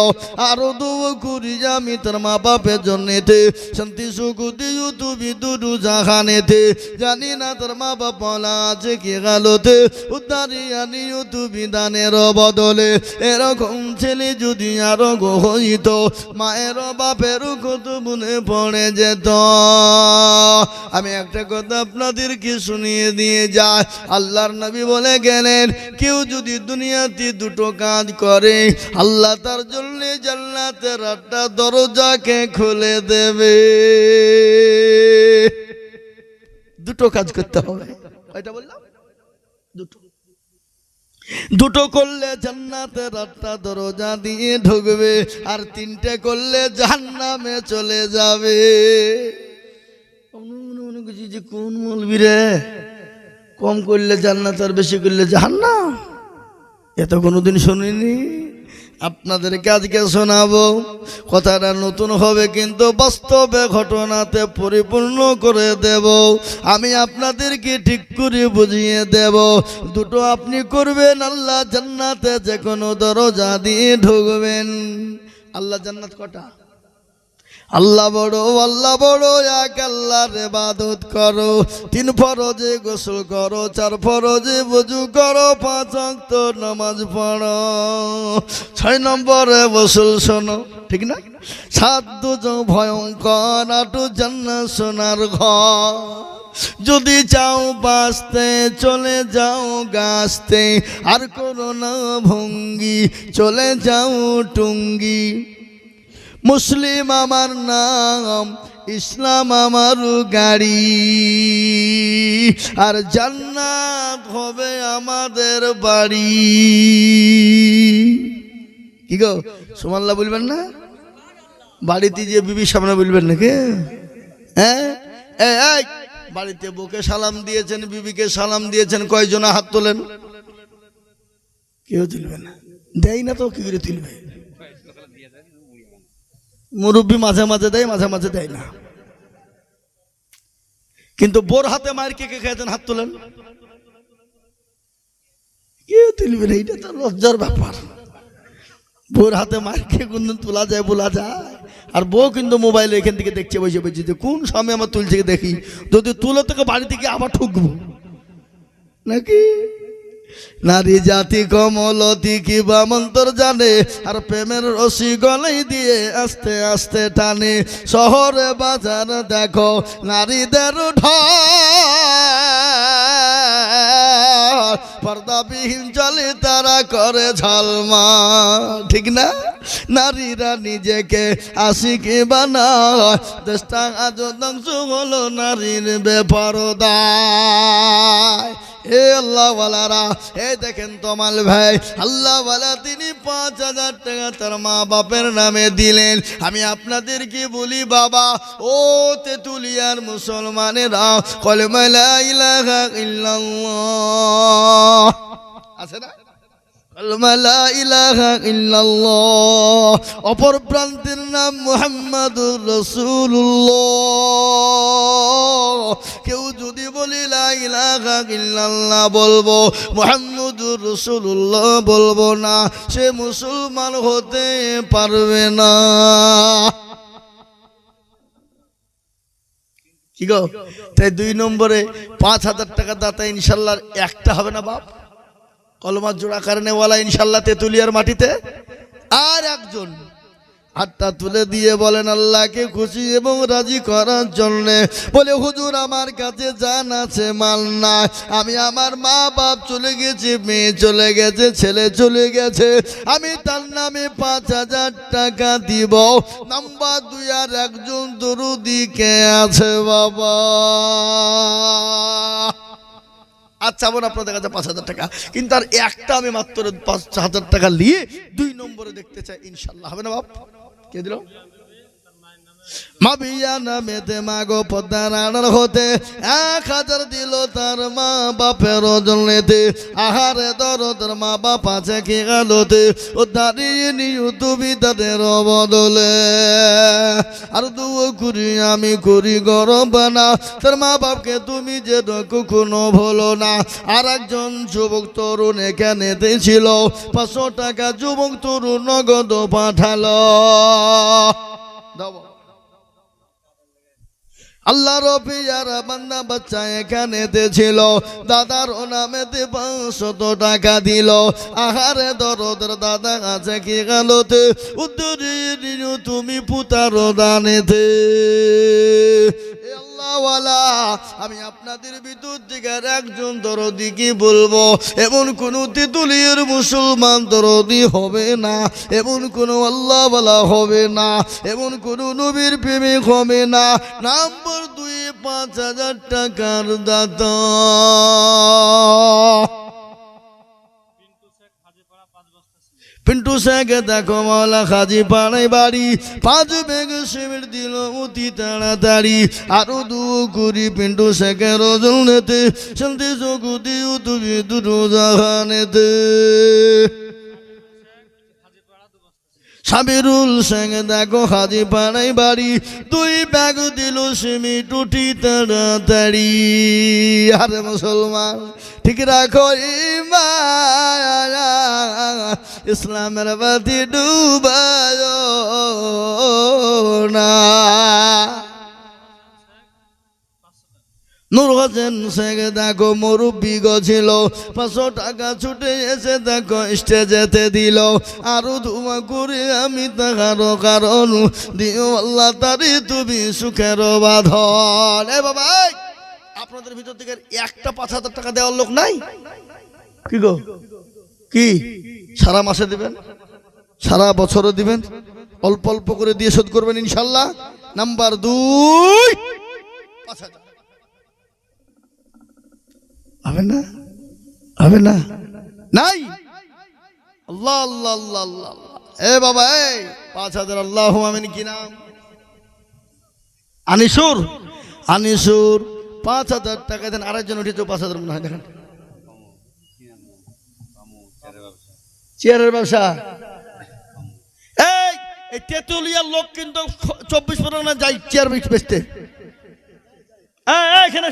S1: আরো 2 কুড়ি আমি তোর মা বাপের জন্যেতে, শান্তি সুখ দিও তুমি দুনু জাহানেতে। জানি না তোর মা বাপ বলা আছে কি গালোতে, উদ্ধারিয়া নিও তুমি দানের বদলে। এরকম ছেলে যদি আরো হইত, মায়ের বাপের কত মনে পড়ে যেত। আমি একটা কথা আপনাদেরকে শুনিয়ে দিয়ে যায়, আল্লাহর নবী বলে গেলেন, কেউ যদি দুনিয়াতে 2টো কাজ করে, আল্লাহ তার জন্য জান্নাতের 8টা দরজাকে খুলে দেবে। 2টো কাজ করতে হবে। কয়টা বললাম? দুটো দুটো করলে জান্নাতের 8টা দরজা দিয়ে ঢুকবে, আর 3টে করলে জাহান্নামে চলে যাবে। যে কোন মৌলবি রে, কম করলে জান্নাত আর বেশি করলে জাহান্নাম, এ তো কোনোদিন শুনিনি। আপনাদেরকে আজকে শোনাবো, কথাটা নতুন হবে কিন্তু বাস্তবে ঘটনাতে পরিপূর্ণ করে দেব। আমি আপনাদেরকে ঠিক করে বুঝিয়ে দেব। দুটো আপনি করবেন, আল্লাহ জান্নাতে যে কোনো দরজা দিয়ে ঢুকবেন। আল্লাহ জান্নাত কটা? আল্লাহ বড়, এক আল্লাহর ইবাদত করো, 3 ফরজে গোসল করো, 4 ফরজে ওযু করো, 5 ওয়াক্ত নামাজ পড়ো, 6 নম্বরে গোসল শোনো, ঠিক না? 7 দুজো ভয়ঙ্কর, 8 জান্নাত সোনার ঘর। যদি চাও বাঁচতে চলে যাও গাছতে, আর করো না ভঙ্গি, চলে যাও টুঙ্গি। মুসলিম আমার নাম, ইসলাম আমার গাড়ি, আর জান্নাত হবে আমাদের বাড়ি। কি গো, সুবহানাল্লাহ বলবেন না? বাড়িতে যে বিবির সামনে বলবেন নাকি? হ্যাঁ, এই বাড়িতে বউকে সালাম দিয়েছেন, বিবিকে সালাম দিয়েছেন, কয়জনা হাত তোলেন? কেউ তুলবে না, দেয় না তো, কি করে তুলবে? মুরব্বী মাঝে মাঝে দেয়, মাঝে মাঝে দেয় না। কিন্তু বোর হাতে মায়ের কে কে খেয়েছেন? হাত তোলেন। কেউ তুলবে না, এটা তো লজ্জার ব্যাপার। বোর হাতে মায়ের কে কোনদিন তোলা যায়, বলা যায়? আর বউ কিন্তু মোবাইলে এখান থেকে দেখছে, বসে বসে যে কোন সময় আমার তুলছে দেখি, যদি তুলে থেকে বাড়ি থেকে আবার ঠুকবো নাকি? নারী জাতি কমলতি কি বা মন্তর জানে, আর প্রেমের রশি গলাই দিয়ে আস্তে আস্তে টানে। শহরে বাজার দেখো নারীদের ঢল, পর্দাবিহীন চলে তারা করে ঝলমা, ঠিক না? নারীরা নিজেকে আশিকি বানায়, দেশটা আজ ধ্বংস হলো নারীর বেপরদায়। এ আল্লাহওয়ালারা, এই দেখেন তমাল ভাই, আল্লাহওয়ালা তিনি 5,000 টাকা তার মা বাপের নামে দিলেন। আমি আপনাদেরকে বলি বাবা, ও তেতুলিয়ার মুসলমানেরা, কলেমা লা ইলাহা ইল্লাল্লাহ আছে না? কলেমা লা ইলাহা ইল্লাল্লাহ, অপর প্রান্তের নাম মুহাম্মাদুর রাসূলুল্লাহ। কেউ যদি বলি লা ইলাহা ইল্লাল্লাহ বলবো, মুহাম্মাদুর রাসূলুল্লাহ বলবো না, সে মুসলমান হতে পারবে না। কি গো, তাই 2 নম্বরে 5,000 টাকা দাতা ইনশাল্লাহ একটা হবে না বাপ? কলমা জোড়া কারণেওয়ালা ইনশাল্লাহ তেতুলিয়ার মাটিতে। আর একজন হাতটা তুলে দিয়ে বলেন আল্লাহকে খুশি এবং রাজি করার জন্য, বলে হুজুর আমার কাছে জান আছে, মাল না, আমি আমার মা বাপ চলে গেছে, মেয়ে চলে গেছে, ছেলে চলে গেছে, আমি তার নামে 5,000 টাকা দিব। নাম্বার 2, আর একজন দরুদি কে আছে বাবা? আচ্ছা বোন, আপনাদের কাছে 5,000 টাকা, কিন্তু আর একটা আমি মাত্র 5,000 টাকা নিয়ে 2 নম্বরে দেখতে চাই, ইনশাল্লাহ হবে না বাপ? কে দিল? মাবিয়া নামেতে মাগো পদ্মার আড়াল হতে 1,000 দিল তার মা বাপের জন্যতে। আহারে দরদের মা বাপ আছে কি গালোতে, ও দাঁড়িয়ে নিও তুমি তাদের বদলে। আর দুও করি আমি করি গরম না, তার মা বাপকে তুমি যে কখনো ভুলো না। আর একজন যুবক তরুণ এখানেতে ছিল, 500 টাকা যুবক তরুণ নগদ পাঠালো। আল্লাহ রবিয়ার বান্দা বাচ্চা এখানেতে ছিল, দাদার ও নামেতে 500 টাকা দিল। আহারে দরদের দাদা আছে কি গালোতে, উত্তরে তুমি পুতার দানেতে। আল্লাহওয়ালা, আমি আপনাদের ভিতর থেকে একজন দরদি কি বলবো, এমন কোন তেতুলিয়ার মুসলমান দরদি হবে না, এমন কোন আল্লাহওয়ালা হবে না, এমন কোন নবীর প্রেমিক হবে না। নাম্বার 2, 5,000 টাকার দাতা। পিন্টু শেখে দেখো মৌলা খাজি পাড়াই বাড়ি 5 ব্যাগ সিমেন্ট দিল অতি তাড়াতাড়ি আরো 2 কুড়ি পিন্টু শেখের ওজন নেতে শান্তি জগতি তুমি দুটো জাহানেতে সাবিরুল শেখ দেখো হাজি পাড়াই বাড়ি 2 ব্যাগ দিল সিমেন্ট উঠি তাড়াতাড়ি। আরে মুসলমান ঠিক রাখো ঈমান ইসলামের বাতি ডুবায় না। নূর হোসেন শেখ দেখো মুরব্বি ছিল 500 টাকা ছুটে এসে দেখো স্টেজেতে দিল আরো ধুমা করে আমি তাহারও কারণ দিও আল্লাহ তারি তুমি সুখের বাঁধন। এ বাবা আপনাদের ভিতর থেকে একটা 5,000 টাকা দেওয়ার লোক নাই কি গো? কি সারা মাসে দিবেন, সারা বছরও দিবেন, অল্প অল্প করে দিয়ে শোধ করবেন ইনশাল্লাহ। নাম্বার 2 5,000 হবে না? হবে না? নাই? আল্লাহ আল্লাহ আল্লাহ আল্লাহ। এ বাবা এই 5,000 আল্লাহু আমিন। কি নাম? আনিসুর। আনিসুর 5,000 টাকা দেন। আরেকজন উঠেছে 5,000 মনে হয়, দেখেন চেয়ারের ব্যবসা। এই তেতুলিয়ার লোক কিন্তু 24 পরগনা যাই চেয়ার বেচতে। এখানে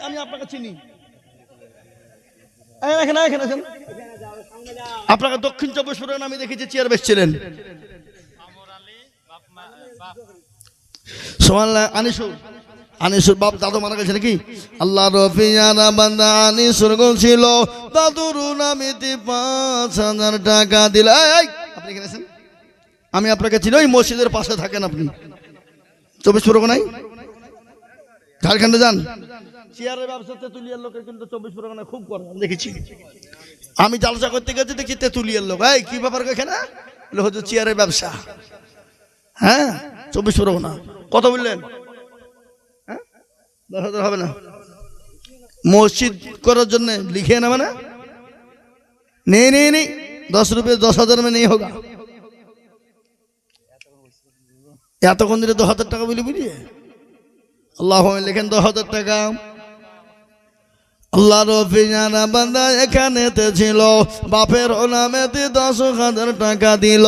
S1: আমি আপনাকে চিনি। আপনাকে দক্ষিণ 24 পরগনা আমি দেখেছি চেয়ার বেচছিলেন। সুবহানাল্লাহ। আনিসুর, আনিসুর বাপ দাদু মারা গেছে নাকি? আল্লাহ রফিয়ানা বান্দা আনিসুর ছিল দাদুর নামেতে 5,000 টাকা দিল। আপনি এখানে আছেন? আমি আপনাকে চিনি, ওই মসজিদের পাশে থাকেন আপনি 24 পরগনায়। ঝাড়খণ্ডে যান। চেয়ারের ব্যবসা তেতুলিয়ার লোকের কিন্তু 24 পরগনায় খুব করে, আমি দেখেছি। আমি জালসা করতে গেছি দেখি তেতুলিয়ার লোক। এই কি ব্যাপার এখানে? হচ্ছে চেয়ারের ব্যবসা। হ্যাঁ 24 পরগনা। কত বললেন? 10,000 হবে না? মসজিদ করার জন্য লিখে নেবে না? নেই নেই নেই 10 रुपये 10,000 में नहीं होगा। এতক্ষণ দিলে 10,000 টাকা বলি বুঝিয়ে আল্লাহ লেখেন 10,000 টাকা। আল্লাহ রফিয়ানা বান্দা এখানেতে ছিল বাপের নামেতে 10,000 টাকা দিল।